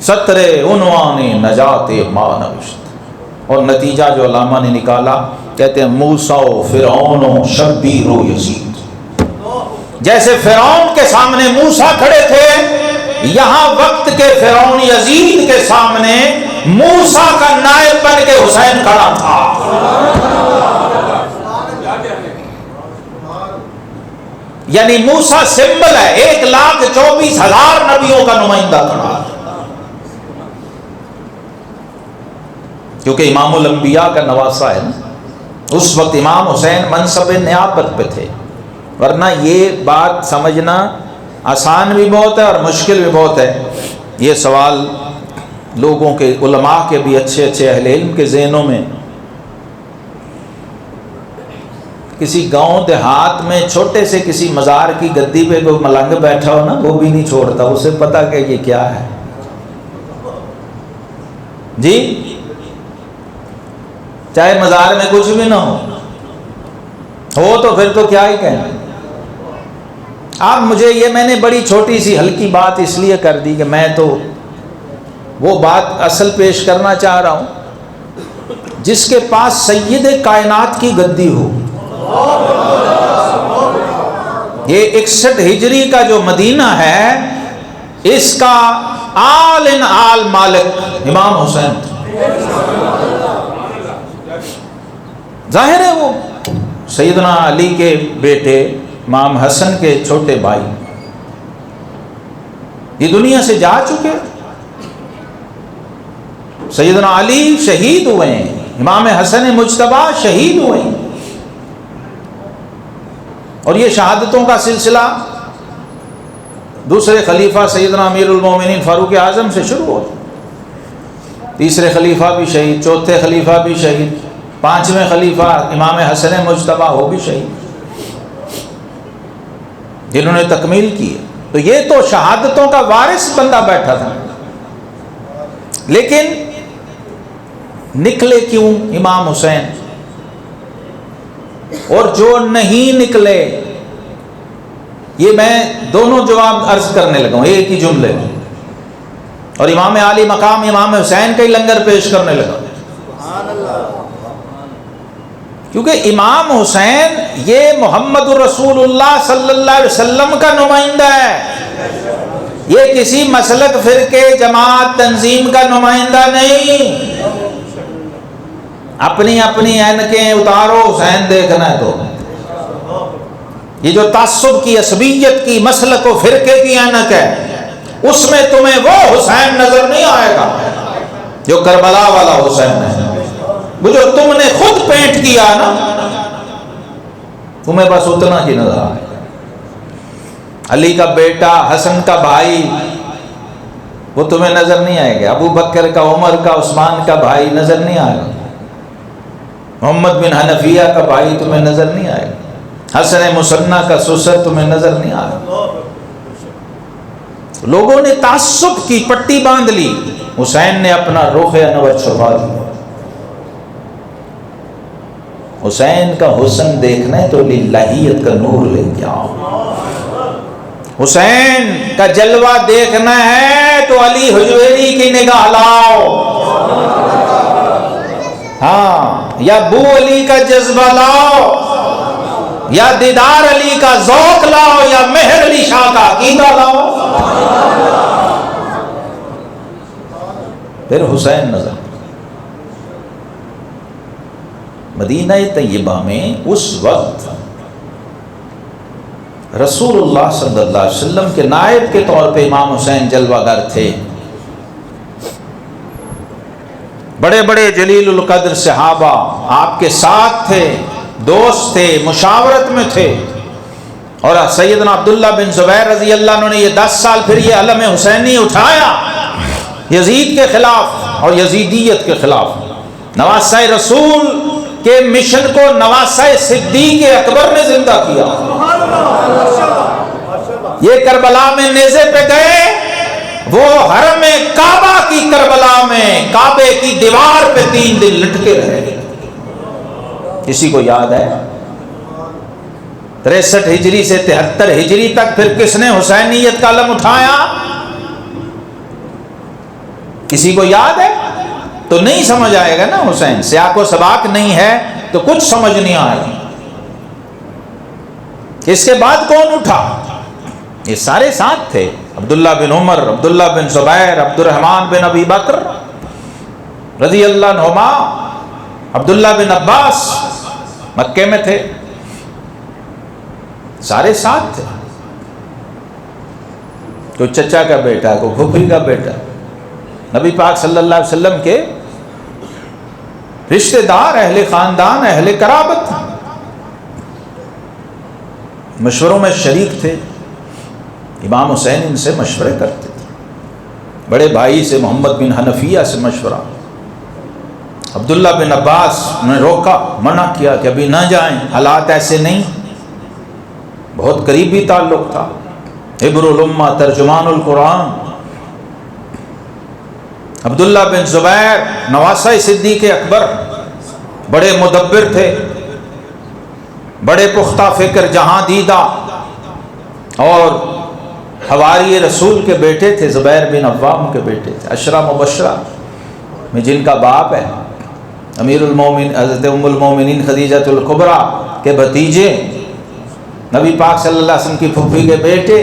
سطر عنوان نجات ما نوشت، اور نتیجہ جو علامہ نے نکالا کہتے ہیں موسیٰ و فرعون و شبیر و یزید۔ جیسے فرعون کے سامنے موسیٰ کھڑے تھے، یہاں وقت کے فرعون یزید کے سامنے موسیٰ کا نائب بن کے حسین کھڑا تھا۔ یعنی موسیٰ سمبل ہے، 1,24,000 نبیوں کا نمائندہ کھڑا ہے، کیونکہ امام الانبیاء کا نواسہ ہے نا۔ اس وقت امام حسین منصب نیابت پہ تھے، ورنہ یہ بات سمجھنا آسان بھی بہت ہے اور مشکل بھی بہت ہے۔ یہ سوال لوگوں کے، علماء کے بھی اچھے اہل علم کے ذہنوں میں، کسی گاؤں دیہات میں چھوٹے سے کسی مزار کی گدی پہ کوئی ملنگ بیٹھا ہو نا، وہ بھی نہیں چھوڑتا، اسے پتا کہ یہ کیا ہے جی، چاہے مزار میں کچھ بھی نہ ہو تو پھر تو کیا ہی کہیں۔ اب مجھے یہ، میں نے بڑی چھوٹی سی ہلکی بات اس لیے کر دی کہ میں تو وہ بات اصل پیش کرنا چاہ رہا ہوں جس کے پاس سید کائنات کی گدی ہو۔ یہ 61 ہجری کا جو مدینہ ہے، اس کا آل ان آل مالک امام حسین تھا۔ ظاہر ہے وہ سیدنا علی کے بیٹے امام حسن کے چھوٹے بھائی یہ دنیا سے جا چکے، سیدنا علی شہید ہوئے ہیں، امام حسن مجتبیٰ شہید ہوئے ہیں، اور یہ شہادتوں کا سلسلہ دوسرے خلیفہ سیدنا امیر المومنین فاروق اعظم سے شروع ہوتا، تیسرے خلیفہ بھی شہید، چوتھے خلیفہ بھی شہید، پانچویں خلیفہ امام حسن مجتبیٰ وہ بھی شہید، جنہوں نے تکمیل کی ہے۔ تو یہ تو شہادتوں کا وارث بندہ بیٹھا تھا، لیکن نکلے کیوں امام حسین؟ اور جو نہیں نکلے، یہ میں دونوں جواب عرض کرنے لگا ہوں ایک ہی جملے میں، اور امام عالی مقام امام حسین کا ہی لنگر پیش کرنے لگا، کیونکہ امام حسین یہ محمد رسول اللہ صلی اللہ علیہ وسلم کا نمائندہ ہے، یہ کسی مسلک، فرقے، جماعت، تنظیم کا نمائندہ نہیں۔ اپنی اپنی اینکیں اتارو، حسین دیکھنا ہے تو یہ جو تعصب کی، عصبیت کی، مسلک و فرقے کی اینک ہے، اس میں تمہیں وہ حسین نظر نہیں آئے گا جو کربلا والا حسین ہے، وہ جو تم نے خود پینٹ کیا نا، تمہیں بس اتنا ہی نظر آئے گا۔ علی کا بیٹا، حسن کا بھائی، وہ تمہیں نظر نہیں آئے گا. ابو بکر کا، عمر کا، عثمان کا بھائی نظر نہیں آئے گا. محمد بن حنفیہ کا بھائی تمہیں نظر نہیں آئے گا. حسن مصنع کا سسر تمہیں نظر نہیں آئے گا. لوگوں نے تعصب کی پٹی باندھ لی، حسین نے اپنا رخ انور چھپا دیا. حسین کا حسن دیکھنا ہے تو للہیت کا نور لے کے آؤ. حسین کا جلوہ دیکھنا ہے تو علی حجویری کی نگاہ لاؤ. ہاں، یا بو علی کا جذبہ لاؤ، یا دیدار علی کا ذوق لاؤ، یا مہر علی شاہ کا عقیدہ لاؤ، پھر حسین نظر. مدینہ طیبہ میں اس وقت رسول اللہ صلی اللہ علیہ وسلم کے نائب کے طور پہ امام حسین جلوہ گر تھے. بڑے بڑے جلیل القدر صحابہ آپ کے ساتھ تھے، دوست تھے، مشاورت میں تھے. اور سیدنا عبداللہ بن زبیر رضی اللہ عنہ نے یہ 10 سال پھر یہ علم حسینی اٹھایا یزید کے خلاف اور یزیدیت کے خلاف. نواسہ رسول کے مشن کو نواسہ صدیق اکبر نے زندہ کیا. یہ کربلا میں نیزے پہ گئے، وہ حرم کعبہ کی کربلا میں کعبے کی دیوار پہ 3 دن لٹکے رہے. کسی کو یاد ہے 63 ہجری سے 73 ہجری تک پھر کس نے حسینیت کا علم اٹھایا؟ کسی کو یاد ہے؟ تو نہیں سمجھ آئے گا نا. حسین سیاق و سباق نہیں ہے تو کچھ سمجھ نہیں آئے گا. اس کے بعد کون اٹھا؟ یہ سارے ساتھ تھے. عبداللہ بن عمر، عبداللہ بن زبیر، عبد الرحمن بن ابی بکر رضی اللہ عنہما، عبداللہ بن عباس مکے میں تھے. سارے ساتھ تھے. کوئی چچا کا بیٹا، کوئی پھوپھی کا بیٹا، نبی پاک صلی اللہ علیہ وسلم کے رشتہ دار، اہل خاندان، اہل قرابت، مشوروں میں شریک تھے. امام حسین ان سے مشورے کرتے تھے. بڑے بھائی سے محمد بن حنفیہ سے مشورہ. عبداللہ بن عباس نے روکا، منع کیا کہ ابھی نہ جائیں، حالات ایسے نہیں. بہت قریبی تعلق تھا. حبر الامہ، ترجمان القرآن. عبداللہ بن زبیر نواسہ صدیق اکبر، بڑے مدبر تھے، بڑے پختہ فکر، جہاں دیدہ، اور حواری رسول کے بیٹے تھے. زبیر بن عوام کے بیٹے تھے. عشرہ مبشرہ میں جن کا باپ ہے امیر المومنین حضرت ام المومنین خدیجہ الکبریٰ کے بھتیجے، نبی پاک صلی اللہ علیہ وسلم کی پھوپھی کے بیٹے.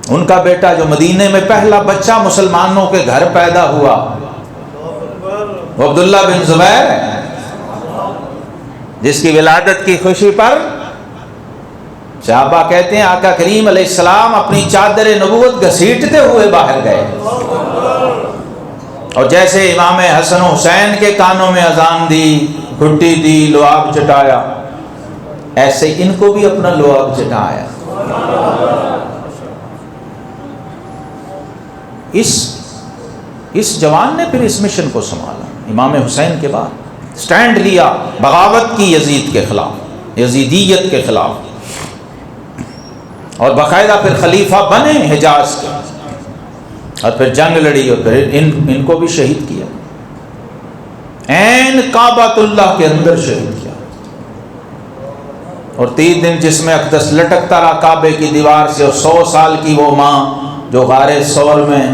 ان کا بیٹا جو مدینے میں پہلا بچہ مسلمانوں کے گھر پیدا ہوا وہ عبداللہ بن زبیر ہے، جس کی ولادت کی خوشی پر صحابہ کہتے ہیں آقا کریم علیہ السلام اپنی چادر نبوت گھسیٹتے ہوئے باہر گئے. اور جیسے امام حسن و حسین کے کانوں میں اذان دی، گھٹی دی، لعاب چٹایا، ایسے ان کو بھی اپنا لعاب چٹایا. اس جوان نے پھر اس مشن کو سنبھالا. امام حسین کے بعد سٹینڈ لیا، بغاوت کی یزید کے خلاف، یزیدیت کے خلاف، اور باقاعدہ پھر خلیفہ بنے حجاز کے، اور پھر جنگ لڑی، اور پھر ان کو بھی شہید کیا. عین کعبۃ اللہ کے اندر شہید کیا. اور 3 دن جس میں اقدس لٹکتا رہا کعبے کی دیوار سے. اور 100 سال کی وہ ماں جو غار ثور میں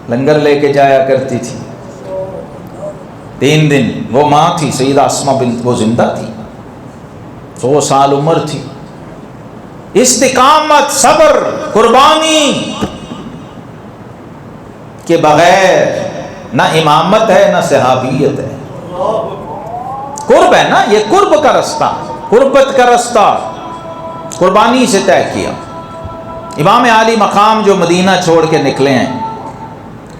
لنگر لے کے جایا کرتی تھی، 3 دن وہ ماں تھی سیدہ اسماء بنت، وہ زندہ تھی، 100 سال عمر تھی. استقامت، صبر، قربانی کے بغیر نہ امامت ہے نہ صحابیت ہے. قرب ہے نا، یہ قرب کا رستہ، قربت کا رستہ قربانی سے طے کیا. امام عالی مقام جو مدینہ چھوڑ کے نکلے ہیں،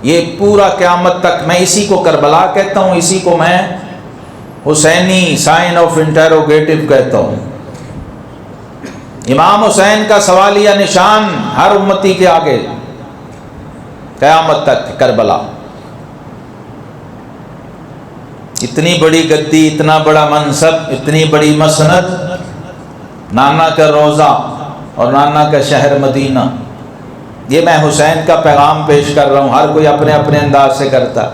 یہ پورا قیامت تک، میں اسی کو کربلا کہتا ہوں، اسی کو میں حسینی سائن آف انٹروگیٹو کہتا ہوں. امام حسین کا سوالیہ نشان ہر امتی کے آگے قیامت تک کربلا. اتنی بڑی گدی، اتنا بڑا منصب، اتنی بڑی مسند، نانا کا روضہ اور نانا کا شہر مدینہ. یہ میں حسین کا پیغام پیش کر رہا ہوں، ہر کوئی اپنے اپنے انداز سے کرتا.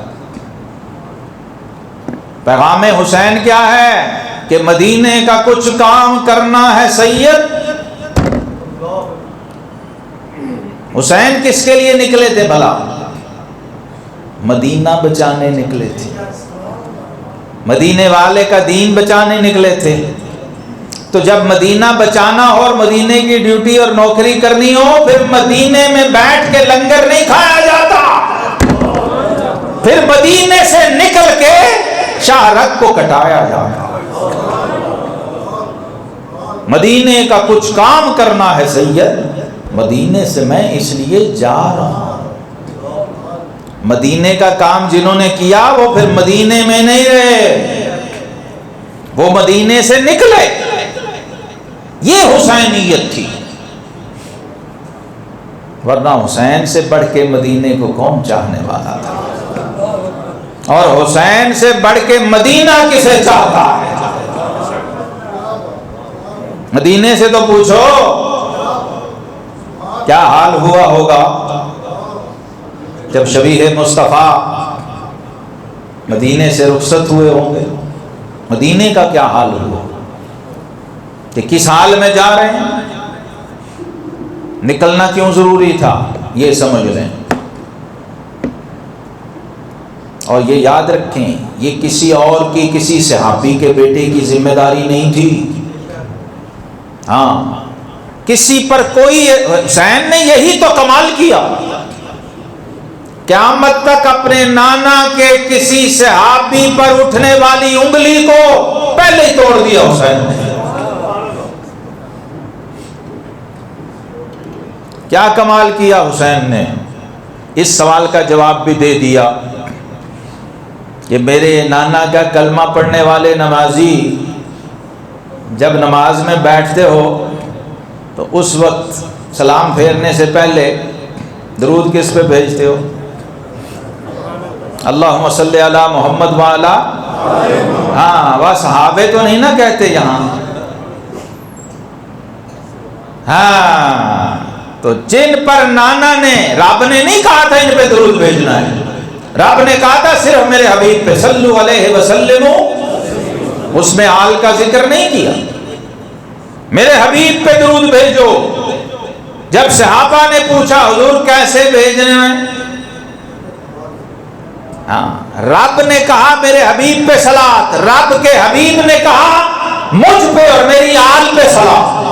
پیغام حسین کیا ہے کہ مدینے کا کچھ کام کرنا ہے سید. حسین کس کے لیے نکلے تھے بھلا؟ مدینہ بچانے نکلے تھے، مدینے والے کا دین بچانے نکلے تھے. تو جب مدینہ بچانا ہو اور مدینے کی ڈیوٹی اور نوکری کرنی ہو، پھر مدینے میں بیٹھ کے لنگر نہیں کھایا جاتا، پھر مدینے سے نکل کے شاہرگ کو کٹایا جاتا. مدینے کا کچھ کام کرنا ہے سید، مدینے سے میں اس لیے جا رہا ہوں. مدینے کا کام جنہوں نے کیا وہ پھر مدینے میں نہیں رہے، وہ مدینے سے نکلے. یہ حسینیت تھی. ورنہ حسین سے بڑھ کے مدینے کو کون چاہنے والا تھا؟ اور حسین سے بڑھ کے مدینہ کسے چاہتا ہے؟ مدینے سے تو پوچھو کیا حال ہوا ہوگا جب شبیہ مصطفیٰ مدینے سے رخصت ہوئے ہوں گے. مدینے کا کیا حال ہوا کہ کس حال میں جا رہے ہیں، نکلنا کیوں ضروری تھا، یہ سمجھ لیں. اور یہ یاد رکھیں، یہ کسی اور کی، کسی صحابی کے بیٹے کی ذمہ داری نہیں تھی. ہاں، کسی پر کوئی، حسین نے یہی تو کمال کیا، قیامت تک اپنے نانا کے کسی صحابی پر اٹھنے والی انگلی کو پہلے ہی توڑ دیا حسین نے. کیا کمال کیا حسین نے. اس سوال کا جواب بھی دے دیا کہ میرے نانا کا کلمہ پڑھنے والے نمازی جب نماز میں بیٹھتے ہو تو اس وقت سلام پھیرنے سے پہلے درود کس پہ بھیجتے ہو؟ اللہم صلی علی محمد وعلا. ہاں، وہ صحابے تو نہیں نا کہتے یہاں. ہاں، تو جن پر نانا نے، رب نے نہیں کہا تھا ان پہ درود بھیجنا ہے، رب نے کہا تھا صرف میرے حبیب پہ صلو علیہ وسلموا، اس میں آل کا ذکر نہیں کیا. میرے حبیب پہ درود بھیجو. جب صحابہ نے پوچھا حضور کیسے بھیجنے ہیں، ہاں، رب نے کہا میرے حبیب پہ صلاۃ، رب کے حبیب نے کہا مجھ پہ اور میری آل پہ صلاۃ.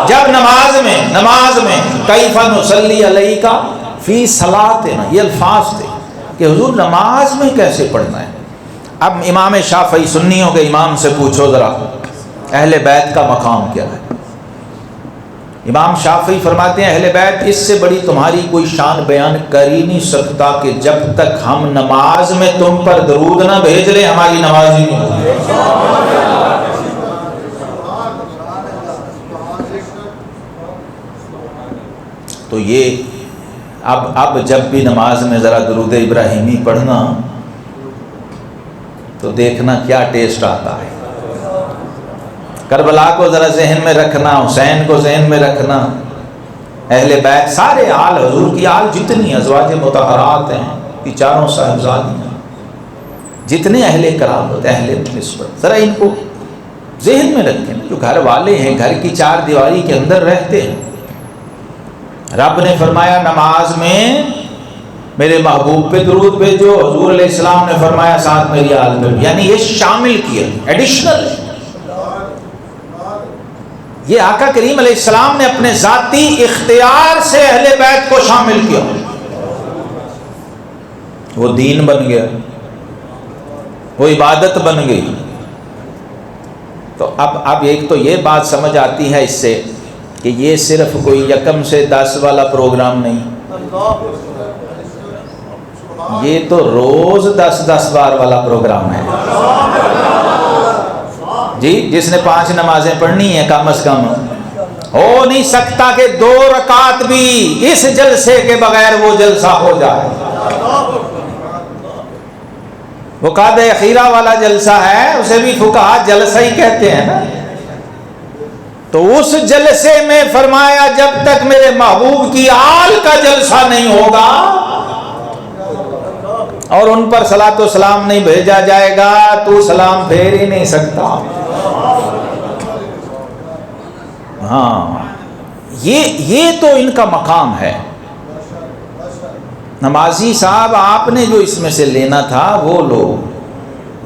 جب نماز میں کیف نصلی علیک فی صلاتنا، یہ الفاظ تھے کہ حضور نماز میں کیسے پڑھنا ہے. اب امام شافعی، سنیوں کے امام سے پوچھو ذرا اہل بیت کا مقام کیا ہے. امام شافعی فرماتے ہیں اہل بیت اس سے بڑی تمہاری کوئی شان بیان کر ہی نہیں سکتا کہ جب تک ہم نماز میں تم پر درود نہ بھیج لیں ہماری نماز ہی نہیں ہوگی. تو یہ اب جب بھی نماز میں ذرا درود ابراہیمی پڑھنا تو دیکھنا کیا ٹیسٹ آتا ہے. کربلا کو ذرا ذہن میں رکھنا، حسین کو ذہن میں رکھنا، اہل بیت، سارے آل حضور کی آل جتنی ازواج مطہرات ہیں، یہ چاروں صاحبزادیاں، جتنے اہل کرامت، اہل نسبت، ذرا ان کو ذہن میں رکھیں. جو گھر والے ہیں، گھر کی چار دیواری کے اندر رہتے ہیں. رب نے فرمایا نماز میں میرے محبوب پہ درود بھیجو، حضور علیہ السلام نے فرمایا ساتھ میری آل پہ، یعنی یہ شامل کیا، ایڈیشنل ہے. یہ آقا کریم علیہ السلام نے اپنے ذاتی اختیار سے اہل بیت کو شامل کیا. وہ دین بن گیا، وہ عبادت بن گئی. تو اب ایک تو یہ بات سمجھ آتی ہے اس سے کہ یہ صرف کوئی یکم سے 10 والا پروگرام نہیں، یہ تو روز 10 بار والا پروگرام ہے. جی، جس نے 5 نمازیں پڑھنی ہیں کم از کم ہو نہیں سکتا کہ 2 رکعت بھی اس جلسے کے بغیر وہ جلسہ ہو جائے. وہ قعدہ اخیرہ والا جلسہ ہے، اسے بھی فقہا جلسہ ہی کہتے ہیں نا. تو اس جلسے میں فرمایا جب تک میرے محبوب کی آل کا جلسہ نہیں ہوگا اور ان پر صلاۃ و سلام نہیں بھیجا جائے گا تو سلام پھیر ہی نہیں سکتا. ہاں یہ تو ان کا مقام ہے. نمازی صاحب آپ نے جو اس میں سے لینا تھا وہ لو،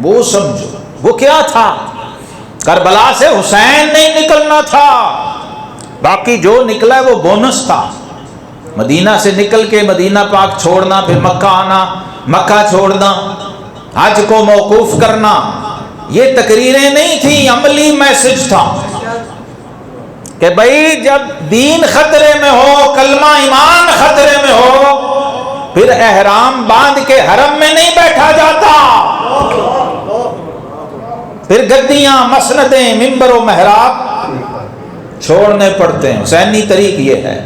وہ سمجھو. وہ کیا تھا؟ کربلا سے حسین نہیں نکلنا تھا، باقی جو نکلا ہے وہ بونس تھا. مدینہ سے نکل کے مدینہ پاک چھوڑنا، پھر مکہ آنا، مکہ چھوڑنا، حج کو موقوف کرنا، یہ تقریریں نہیں تھیں، عملی میسج تھا کہ بھائی جب دین خطرے میں ہو، کلمہ ایمان خطرے میں ہو، پھر احرام باندھ کے حرم میں نہیں بیٹھا جاتا، پھر گدیاں، مسندیں، منبر و محراب چھوڑنے پڑتے ہیں. حسینی طریق یہ ہے،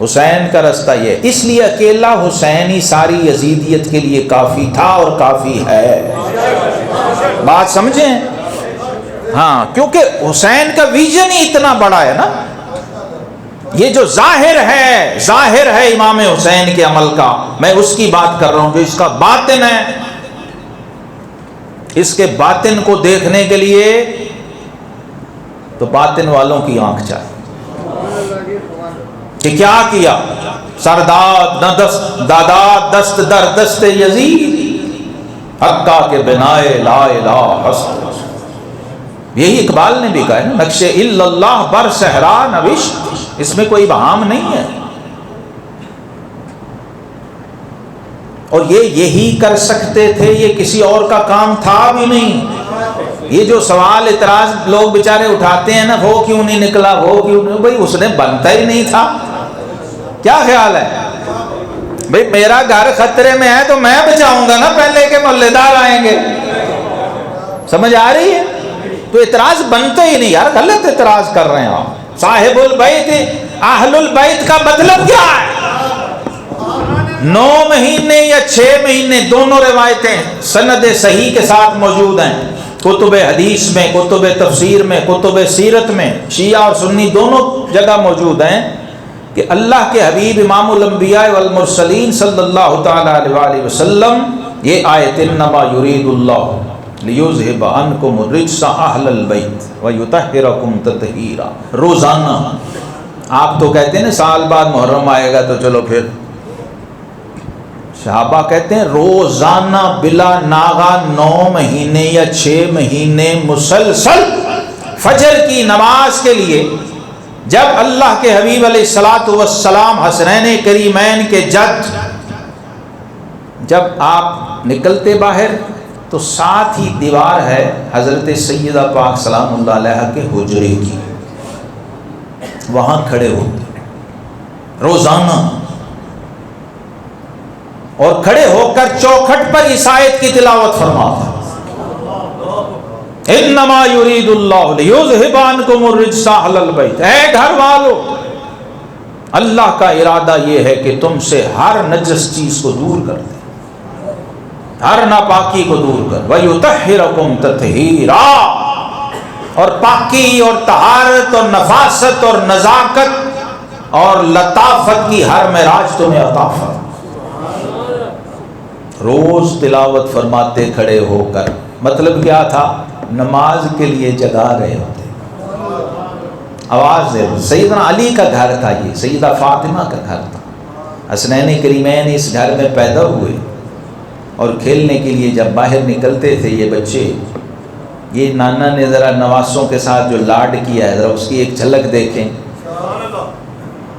حسین کا رستہ یہ. اس لیے اکیلا حسین ہی ساری یزیدیت کے لیے کافی تھا اور کافی ہے. بات سمجھیں؟ ہاں، کیونکہ حسین کا ویژن ہی اتنا بڑا ہے نا. یہ جو ظاہر ہے امام حسین کے عمل کا، میں اس کی بات کر رہا ہوں. جو اس کا باطن ہے، اس کے باطن کو دیکھنے کے لیے تو باطن والوں کی آنکھ چاہیے کہ کیا کیا. سرداد نہ داداد دست در دست یزید، حقا کے بنائے لا الہ حسن. یہی اقبال نے بھی کہا ہے نا، نقش اللہ بر صحرا نوشت. اس میں کوئی بہام نہیں ہے. اور یہی کر سکتے تھے، یہ کسی اور کا کام تھا بھی نہیں. یہ جو سوال اعتراض لوگ بیچارے اٹھاتے ہیں نا، وہ کیوں نہیں نکلا، وہ کیوں نہیں، بھائی اس نے بنتا ہی نہیں تھا. کیا خیال ہے بھائی میرا گھر خطرے میں ہے تو میں بچاؤں گا نا پہلے کے محلے دار آئیں گے. سمجھ آ رہی ہے؟ تو اعتراض بنتا ہی نہیں یار، غلط اعتراض کر رہے ہیں آپ. صاحب البیت، اہل البیت کا مطلب کیا ہے؟ 9 مہینے یا 6 مہینے دونوں روایتیں سند صحیح کے ساتھ موجود ہیں کتب حدیث میں، کتب تفسیر میں، کتب سیرت میں، شیعہ اور سنی دونوں جگہ موجود ہیں کہ اللہ کے حبیب امام الانبیاء والمرسلین صلی اللہ تعالی علیہ وآلہ وسلم یہ آیت انما یرید اللہ لیذہب عنکم الرجس اہل البیت ویطہرکم تطہیرا. روزانہ آپ تو کہتے ہیں نا سال بعد محرم آئے گا تو چلو پھر. صحابہ کہتے ہیں روزانہ بلا ناغہ 9 مہینے یا 6 مہینے مسلسل فجر کی نماز کے لیے جب اللہ کے حبیب علیہ الصلوۃ والسلام حسنین کریمین کے جد جب آپ نکلتے باہر تو ساتھ ہی دیوار ہے حضرت سیدہ پاک سلام اللہ علیہ کے حجرے کی، وہاں کھڑے ہوتے روزانہ، اور کھڑے ہو کر چوکھٹ پر اس آیت کی تلاوت فرماتا انما یرید اللہ لیذہب عنکم الرجس اہل البیت. اے گھر والو، اللہ کا ارادہ یہ ہے کہ تم سے ہر نجس چیز کو دور کر دے، ہر ناپاکی کو دور کر. وَيُطَهِّرَكُمْ تَطْهِيرًا، اور پاکی اور طہارت اور نفاست اور نزاکت اور لطافت کی ہر معراج تمہیں عطا فرمائے. روز تلاوت فرماتے کھڑے ہو کر. مطلب کیا تھا؟ نماز کے لیے جگا رہے ہوتے، آواز دے. سیدنا علی کا گھر تھا، یہ سیدہ فاطمہ کا گھر تھا. حسنین کریمین اس گھر میں پیدا ہوئے اور کھیلنے کے لیے جب باہر نکلتے تھے یہ بچے، یہ نانا نے ذرا نواسوں کے ساتھ جو لاڈ کیا ہے ذرا اس کی ایک جھلک دیکھیں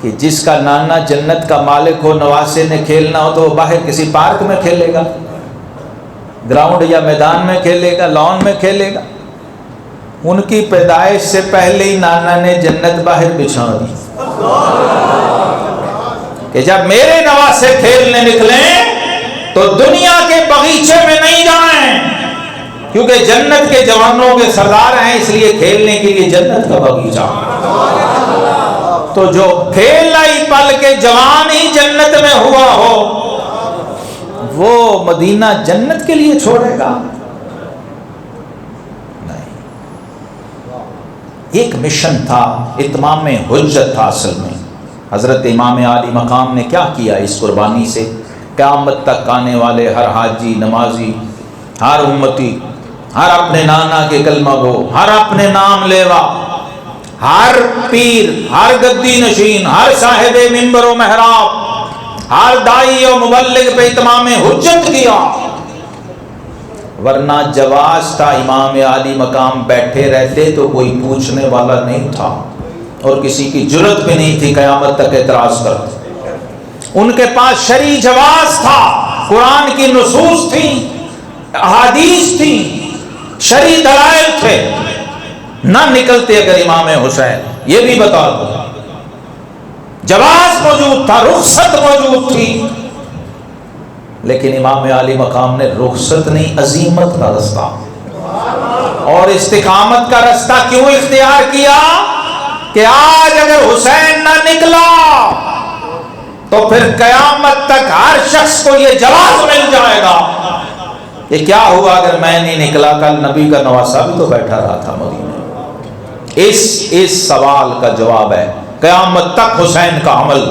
کہ جس کا نانا جنت کا مالک ہو، نواسے نے کھیلنا ہو تو وہ باہر کسی پارک میں کھیلے گا، گراؤنڈ یا میدان میں کھیلے گا، لان میں کھیلے گا. ان کی پیدائش سے پہلے ہی نانا نے جنت باہر بچھا دی کہ جب میرے نواسے کھیلنے نکلیں تو دنیا کے باغیچے میں نہیں جائیں، کیونکہ جنت کے جوانوں کے سردار ہیں، اس لیے کھیلنے کے لیے جنت کا باغیچہ. تو جو پھیلا ہی پل کے جوان ہی جنت میں ہوا ہو وہ مدینہ جنت کے لیے چھوڑے گا؟ نہیں. ایک مشن تھا، اتمام حجت تھا. اصل میں حضرت امام عالی مقام نے کیا کیا اس قربانی سے؟ قیامت تک آنے والے ہر حاجی، نمازی، ہر امتی، ہر اپنے نانا کے کلمہ گو، ہر اپنے نام لیوا، ہر پیر، ہر گدی نشین، ہر صاحب منبر و محراب، ہر دائی و مبلغ پہ اتمام حجت کیا. ورنہ جواز تھا امام عالی مقام بیٹھے رہتے تو کوئی پوچھنے والا نہیں تھا اور کسی کی جرت بھی نہیں تھی قیامت تک اعتراض کرتے. ان کے پاس شرعی جواز تھا، قرآن کی نصوص تھیں، احادیث تھیں، شرعی دلائل تھے. نہ نکلتے اگر امام حسین، یہ بھی بتا دو. جواز موجود تھا، رخصت موجود تھی، لیکن امام عالی مقام نے رخصت نہیں، عزیمت کا رستہ اور استقامت کا رستہ کیوں اختیار کیا کہ آج اگر حسین نہ نکلا تو پھر قیامت تک ہر شخص کو یہ جواز مل جائے گا. یہ کیا ہوا اگر میں نہیں نکلا؟ کل نبی کا نواسہ بھی تو بیٹھا رہا تھا مدینے. اس سوال کا جواب ہے قیامت تک حسین کا عمل،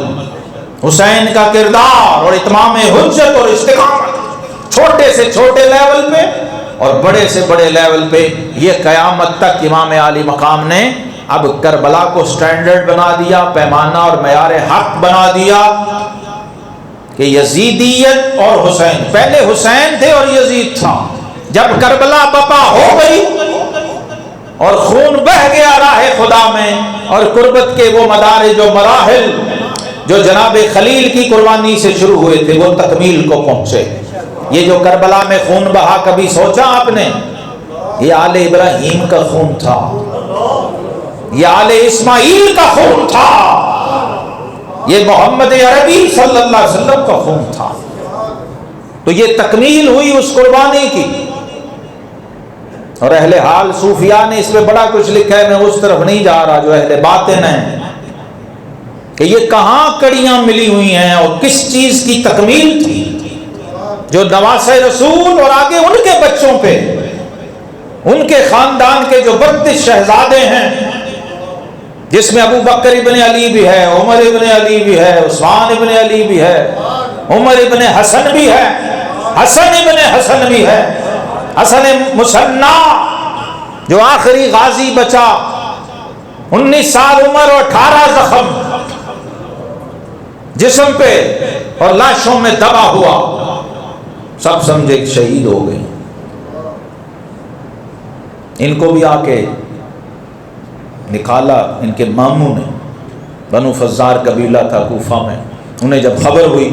حسین کا کردار اور اتمام حجت اور استقامت، چھوٹے سے چھوٹے لیول پہ اور بڑے سے بڑے لیول پہ. یہ قیامت تک امام عالی مقام نے اب کربلا کو سٹینڈرڈ بنا دیا، پیمانہ اور معیار حق بنا دیا کہ یزیدیت اور حسین، پہلے حسین تھے اور یزید تھا. جب کربلا بپا ہو گئی اور خون بہ گیا راہ خدا میں اور قربت کے وہ مدارج و مراحل جو جناب خلیل کی قربانی سے شروع ہوئے تھے وہ تکمیل کو پہنچے. یہ جو کربلا میں خون بہا، کبھی سوچا آپ نے؟ یہ آل ابراہیم کا خون تھا، یہ آل اسماعیل کا خون تھا، یہ محمد عربی صلی اللہ علیہ وسلم کا خون تھا. تو یہ تکمیل ہوئی اس قربانی کی. اور اہل حال صوفیاء نے اس میں بڑا کچھ لکھا ہے، میں اس طرف نہیں جا رہا، جو اہل باطن ہیں، کہ یہ کہاں کڑیاں ملی ہوئی ہیں اور کس چیز کی تکمیل تھی جو نواسہ رسول اور آگے ان کے بچوں پہ، ان کے خاندان کے جو 32 شہزادے ہیں، جس میں ابو بکر ابن علی بھی ہے، عمر ابن علی بھی ہے، عثمان ابن علی بھی ہے، عمر ابن حسن بھی ہے، حسن ابن حسن بھی ہے، حسن مصنع جو آخری غازی بچا، 19 سال عمر اور 18 زخم جسم پہ اور لاشوں میں دبا ہوا، سب سمجھے کہ شہید ہو گئے. ان کو بھی آ کے نکالا ان کے ماموں نے، بنو فزار قبیلہ تھا کوفہ میں. انہیں جب خبر ہوئی،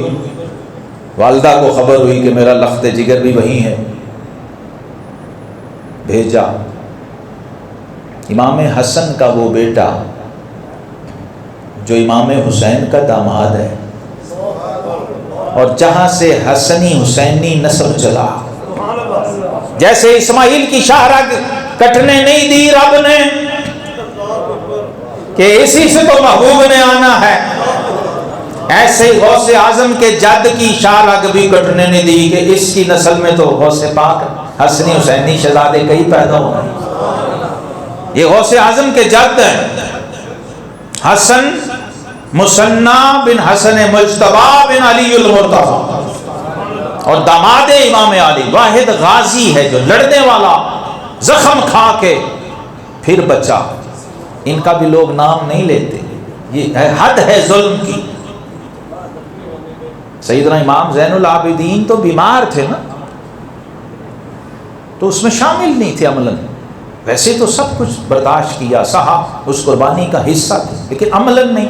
والدہ کو خبر ہوئی کہ میرا لخت جگر بھی وہی ہے، بھیجا. امام حسن کا وہ بیٹا جو امام حسین کا داماد ہے، اور جہاں سے حسنی حسینی نسب چلا، جیسے اسماعیل کی شاہرگ کٹنے نہیں دی رب نے کہ اسی سے تو محبوب نے آنا ہے، ایسے غوث اعظم کے جد کی شاہرگ بھی کٹنے نہیں دی کہ اس کی نسل میں تو غوث پاک حسنی حسینی شہزادے کئی پیدا ہوئے. یہ غوث اعظم کے جد ہیں، حسن مصنع بن حسن مجتبی بن علی المرتضی، اور داماد امام علی واحد غازی ہے جو لڑنے والا، زخم کھا کے پھر بچا. ان کا بھی لوگ نام نہیں لیتے، یہ حد ہے ظلم کی. سیدنا امام زین العابدین تو بیمار تھے نا، تو اس میں شامل نہیں تھے عملاً. ویسے تو سب کچھ برداشت کیا، سہا، اس قربانی کا حصہ تھے، لیکن عملاً نہیں.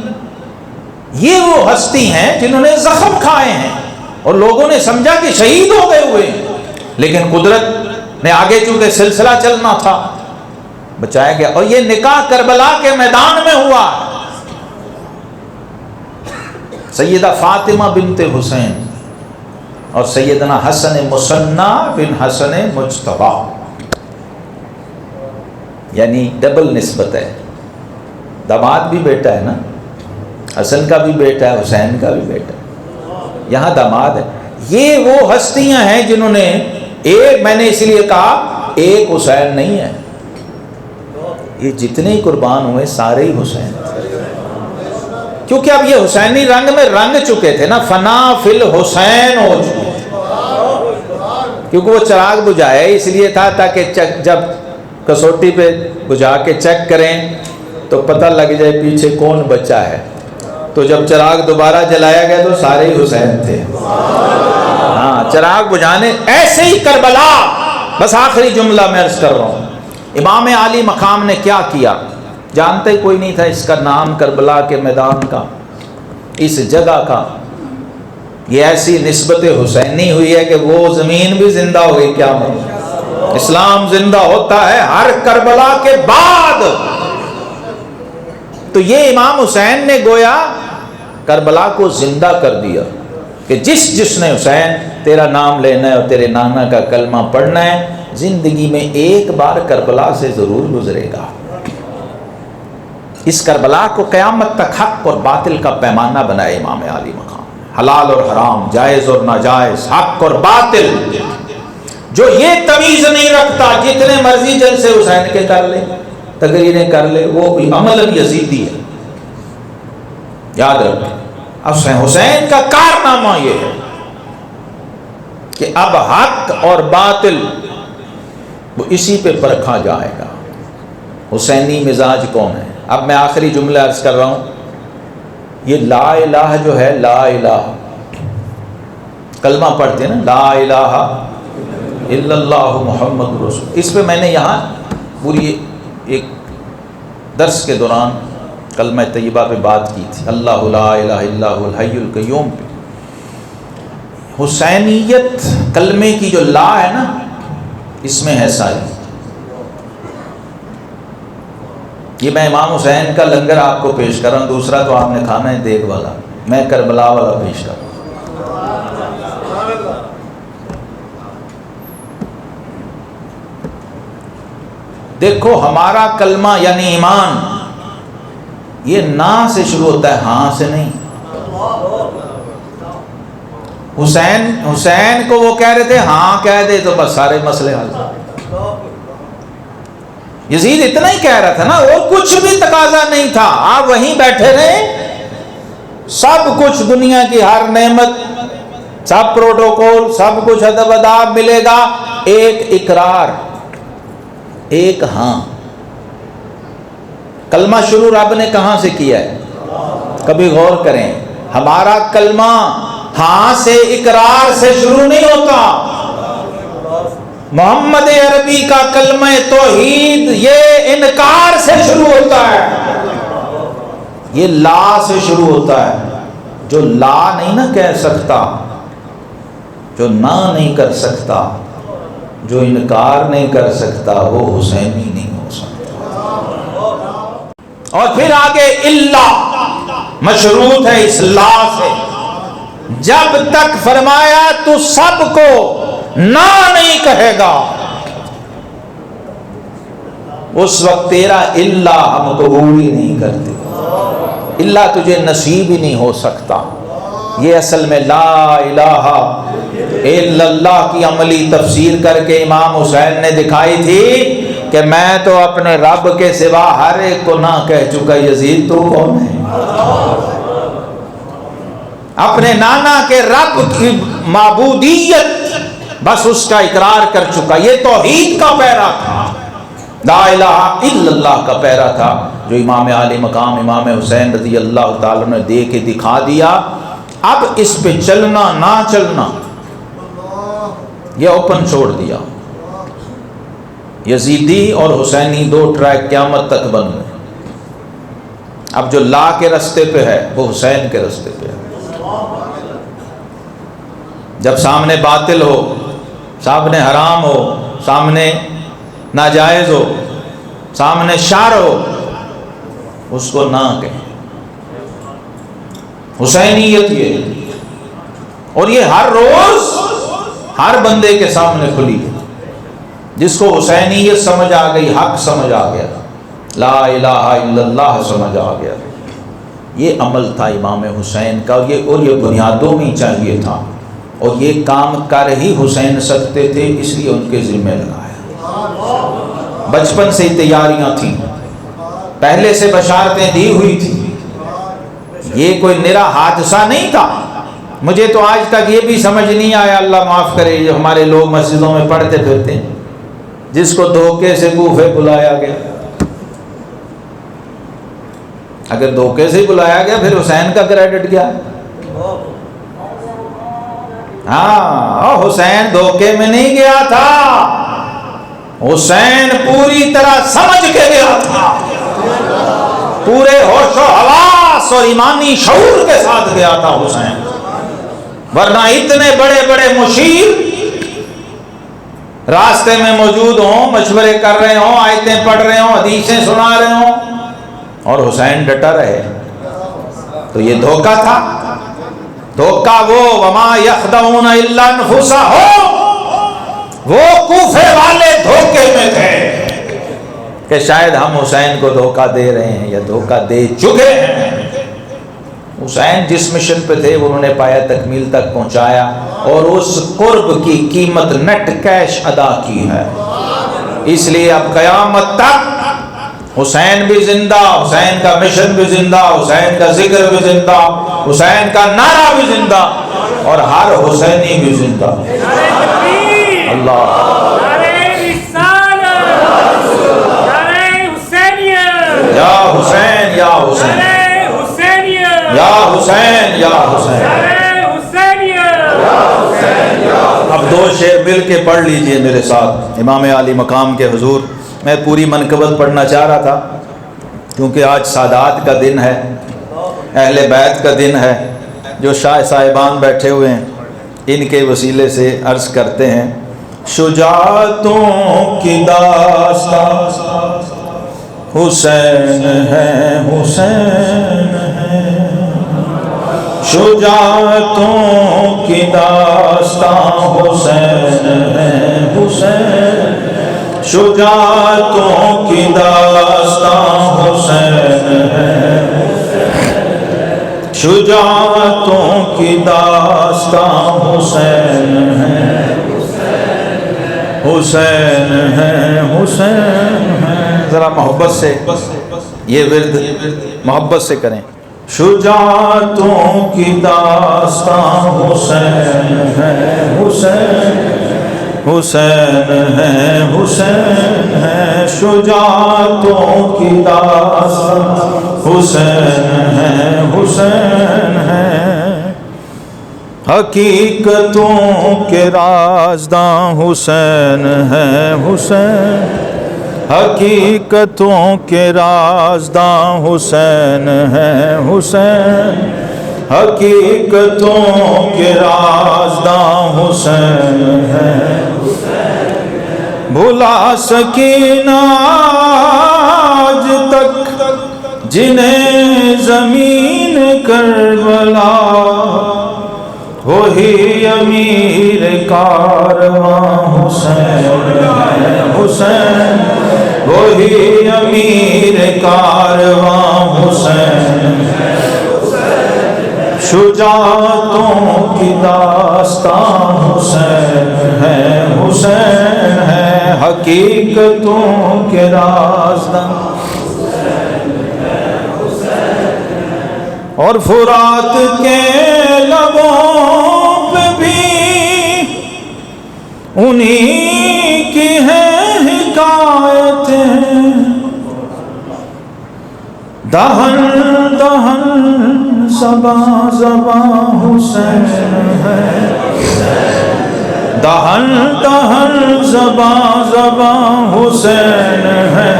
یہ وہ ہستی ہیں جنہوں نے زخم کھائے ہیں اور لوگوں نے سمجھا کہ شہید ہو گئے ہوئے ہیں، لیکن قدرت نے آگے چونکہ سلسلہ چلنا تھا بچایا گیا. اور یہ نکاح کربلا کے میدان میں ہوا. سیدہ فاطمہ بنت حسین اور سیدنا حسن مصنع بن حسن مجتبی، یعنی ڈبل نسبت ہے. داماد بھی بیٹا ہے نا، حسن کا بھی بیٹا ہے، حسین کا بھی بیٹا ہے، یہاں داماد ہے۔ یہ وہ ہستیاں ہیں جنہوں نے ایک، میں نے اس لیے کہا ایک حسین نہیں ہے، یہ جتنے ہی قربان ہوئے سارے ہی حسین تھے، کیونکہ اب یہ حسینی رنگ میں رنگ چکے تھے نا، فنا فی الحسین ہو چکے تھے، کیونکہ وہ چراغ بجھائے اس لیے تھا تاکہ جب کسوٹی پہ بجھا کے چیک کریں تو پتہ لگ جائے پیچھے کون بچہ ہے، تو جب چراغ دوبارہ جلایا گیا تو سارے ہی حسین تھے۔ ہاں، چراغ بجھانے، ایسے ہی کربلا، بس آخری جملہ میں عرض کر رہا ہوں، امام عالی مقام نے کیا کیا، جانتے ہی کوئی نہیں تھا اس کا نام کربلا کے میدان کا، اس جگہ کا، یہ ایسی نسبت حسینی ہوئی ہے کہ وہ زمین بھی زندہ ہو گئی قیامت۔ اسلام زندہ ہوتا ہے ہر کربلا کے بعد۔ تو یہ امام حسین نے گویا کربلا کو زندہ کر دیا کہ جس نے حسین تیرا نام لینا ہے اور تیرے نانا کا کلمہ پڑھنا ہے، زندگی میں ایک بار کربلا سے ضرور گزرے گا۔ اس کربلا کو قیامت تک حق اور باطل کا پیمانہ بنائے امام عالی مقام، حلال اور حرام، جائز اور ناجائز، حق اور باطل، جو یہ تمیز نہیں رکھتا جتنے مرضی جلسے حسین کے کر لے، تقریریں کر لے، وہ عملاً یزیدی ہے، یاد رکھیں۔ حسین کا کارنامہ یہ ہے کہ اب حق اور باطل وہ اسی پہ پرکھا جائے گا، حسینی مزاج کون ہے۔ اب میں آخری جملہ عرض کر رہا ہوں، یہ لا الہ جو ہے، لا الہ کلمہ پڑھتے ہیں نا، لا الہ الا اللہ محمد رسول، اس پہ میں نے یہاں پوری ایک درس کے دوران کلمہ طیبہ پہ بات کی تھی، اللہ لا الہ الا هو الحی القیوم پہ۔ حسینیت کلمے کی جو لا ہے نا، اس میں ہے ساری۔ یہ میں امام حسین کا لنگر آپ کو پیش کر رہا ہوں، دوسرا تو آپ نے کھانا ہے دیگ والا، میں کربلا والا پیش کر رہا ہوں۔ دیکھو ہمارا کلمہ یعنی ایمان، یہ نا سے شروع ہوتا ہے، ہاں سے نہیں۔ حسین کو وہ کہہ رہے تھے ہاں کہہ دے تو بس سارے مسئلے حل۔ یزید اتنا ہی کہہ رہا تھا نا، اور کچھ بھی تقاضا نہیں تھا، آپ وہیں بیٹھے رہے، سب کچھ دنیا کی ہر نعمت، سب پروٹوکول، سب کچھ ادب اداب ملے گا، ایک اقرار، ایک ہاں۔ کلمہ شروع رب نے کہاں سے کیا ہے؟ کبھی غور کریں، ہمارا کلمہ ہاں سے، اقرار سے شروع نہیں ہوتا۔ محمد عربی کا کلمہ توحید یہ انکار سے شروع ہوتا ہے، یہ لا سے شروع ہوتا ہے۔ جو لا نہیں نہ کہہ سکتا، جو نہ نہیں کر سکتا، جو انکار نہیں کر سکتا، وہ حسینی نہیں ہو سکتا۔ اور پھر آگے اللہ مشروط ہے اس لا سے، جب تک فرمایا تو سب کو نہ نہیں کہے گا، اس وقت تیرا اللہ ہم قبول ہی نہیں کرتے، اللہ تجھے نصیب ہی نہیں ہو سکتا۔ یہ اصل میں لا الہ الا اللہ کی عملی تفسیر کر کے امام حسین نے دکھائی تھی کہ میں تو اپنے رب کے سوا ہر ایک کو نہ کہہ چکا، یزید تو کون ہے؟ اپنے نانا کے رب کی معبودیت بس اس کا اقرار کر چکا، یہ توحید کا پیرا تھا، لا الہ الا اللہ کا پیرا تھا، جو امام عالی مقام امام حسین رضی اللہ تعالیٰ نے دے کے دکھا دیا۔ اب اس پہ چلنا نہ چلنا یہ اوپن چھوڑ دیا، یزیدی اور حسینی دو ٹریک قیامت تک بن گئے۔ اب جو لا کے رستے پہ ہے وہ حسین کے رستے پہ ہے۔ جب سامنے باطل ہو، سامنے حرام ہو، سامنے ناجائز ہو، سامنے شر ہو، اس کو نہ کہیں۔ حسینیت یہ، اور یہ ہر روز ہر بندے کے سامنے کھلی ہے، جس کو حسینیت سمجھ آ گئی، حق سمجھ آ گیا، لا الہ الا اللہ سمجھ آ گیا، یہ عمل تھا امام حسین کا، اور یہ بنیادوں میں چاہیے تھا، اور یہ کام کر ہی حسین سکتے تھے، اس لیے ان کے ذمہ لگایا۔ بچپن سے تیاریاں تھیں، پہلے سے بشارتیں دی ہوئی تھی، یہ کوئی نرا حادثہ نہیں تھا۔ مجھے تو آج تک یہ بھی سمجھ نہیں آیا، اللہ معاف کرے، جو ہمارے لوگ مسجدوں میں پڑھتے پھرتے ہیں، جس کو دھوکے سے کوفے بلایا گیا، اگر دھوکے سے بلایا گیا پھر حسین کا کریڈٹ کیا؟ ہاں، حسین دھوکے میں نہیں گیا تھا، حسین پوری طرح سمجھ کے گیا تھا، پورے ہوش و حواس اور ایمانی شعور کے ساتھ گیا تھا حسین، ورنہ اتنے بڑے بڑے مشیر راستے میں موجود ہوں، مشورے کر رہے ہوں، آیتیں پڑھ رہے ہوں، حدیثیں سنا رہے ہوں، اور حسین ڈٹا رہے، تو یہ دھوکہ تھا۔ دھوکہ وہ وما یخدعون الا انفسہم، وہ کوفے والے دھوکے میں تھے کہ شاید ہم حسین کو دھوکہ دے رہے ہیں یا دھوکہ دے چکے ہیں۔ حسین جس مشن پہ تھے وہ انہوں نے پایا تکمیل تک پہنچایا، اور اس قرب کی قیمت نٹ کیش ادا کی ہے۔ اس لیے اب قیامت تک حسین بھی زندہ، حسین کا مشن بھی زندہ، حسین کا ذکر بھی زندہ، حسین کا نعرہ بھی زندہ، اور ہر حسینی بھی زندہ۔ اللہ یا حسین یا حسین یا حسین یا حسین۔ اب دو شعر مل کے پڑھ لیجئے میرے ساتھ امام عالی مقام کے حضور۔ میں پوری منقبت پڑھنا چاہ رہا تھا کیونکہ آج سادات کا دن ہے، اہل بیت کا دن ہے، جو شاہ صاحبان بیٹھے ہوئے ہیں ان کے وسیلے سے عرض کرتے ہیں۔ شجاعتوں کی داستان حسین ہے، حسین ہے، شجاعتوں کی داستان حسین ہے، حسین، شجاعتوں کی داستان حسین ہے، شجاعتوں کی داستان حسین ہے، حسین ہے، حسین ہے۔ ذرا محبت سے یہ ورد محبت سے کریں۔ شجاعتوں کی داستان حسین ہے، حسین، حسین ہے، حسین ہے، شجاعتوں کی داستان حسین ہے، حسین ہے، حقیقتوں کے رازداں حسین ہے، حسین، حقیقتوں کے رازداں حسین ہے، حسین، حقیقتوں کے رازداں حسین ہے، بھلا سکینہ آج تک جنہیں زمین کربلا، وہی امیر کارواں حسین ہے، حسین، وہی امیر کارواں حسین ہے، شجاعتوں کی داستان حسین ہے، حسین ہے، حقیقتوں کے رازداں اور فرات کے لبوں پہ بھی انہی کی ہیں حکایتیں، دہن دہن زباں زباں حسین ہے، دہن دہن زباں زباں حسین ہے،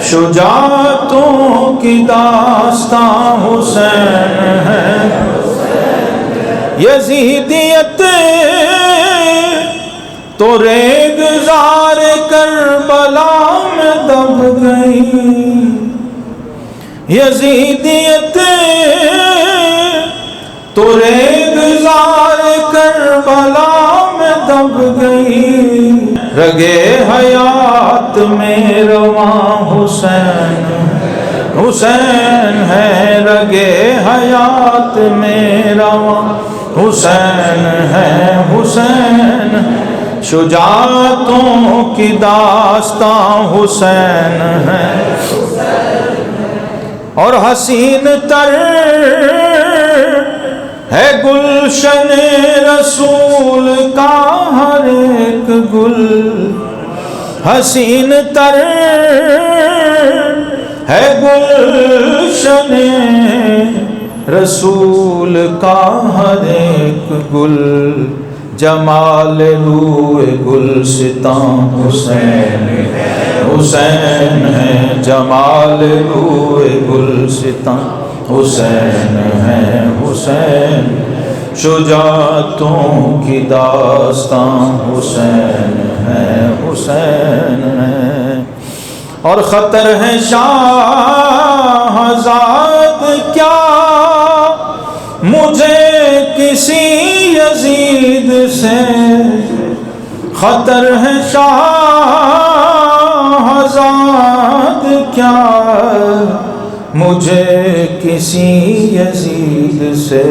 شجاعتوں کی داستان حسین ہے، یزیدیت تو ریگزار کربلا میں دب گئی، یزیدیت تو ریگزار کربلا میں دب گئی، رگے حیات میں رواں حسین، حسین ہے رگے حیات میرا، حسین ہے حسین شجاعتوں کی داستان، حسین ہے اور حسین تر ہے گلشن رسول کا ہر ایک گل، حسین تر ہے گلشن رسول کا ہر ایک گل، جمال روئے گلستان حسین ہے، حسین ہے جمال روئے گلستان، حسین ہے حسین شجاعتوں کی داستان، حسین ہے حسین ہے اور خطر ہے شاہزاد کیا مجھے کسی یزید سے، خطر ہے شاہزاد کیا مجھے کسی یزید سے،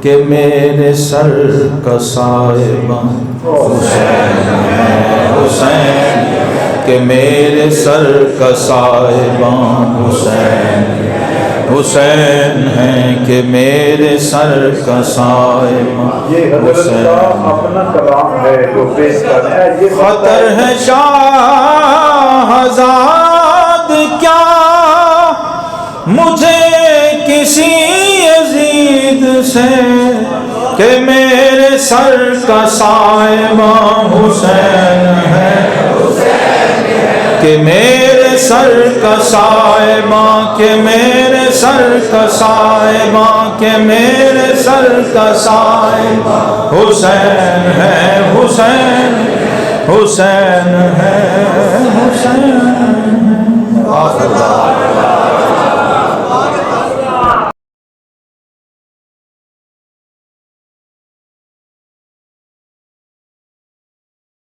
کہ میرے سر کا سائبہ حسین ہے حسین، کہ میرے سر کا سائبہ حسین، حسین ہے کہ میرے سر کا سائبہ حسین۔ اپنا کلام ہے جو پیش کرنا ہے، خطر ہے شاہزاد کیا مجھے کسی یزید سے، کہ میرے سر کا سائبہ حسین ہے، کہ میرے سر کا سائبہ، کہ میرے سر کا سائبہ، کہ میرے سر کا سائبہ حسین ہے حسین، حسین ہے حسین۔ آخر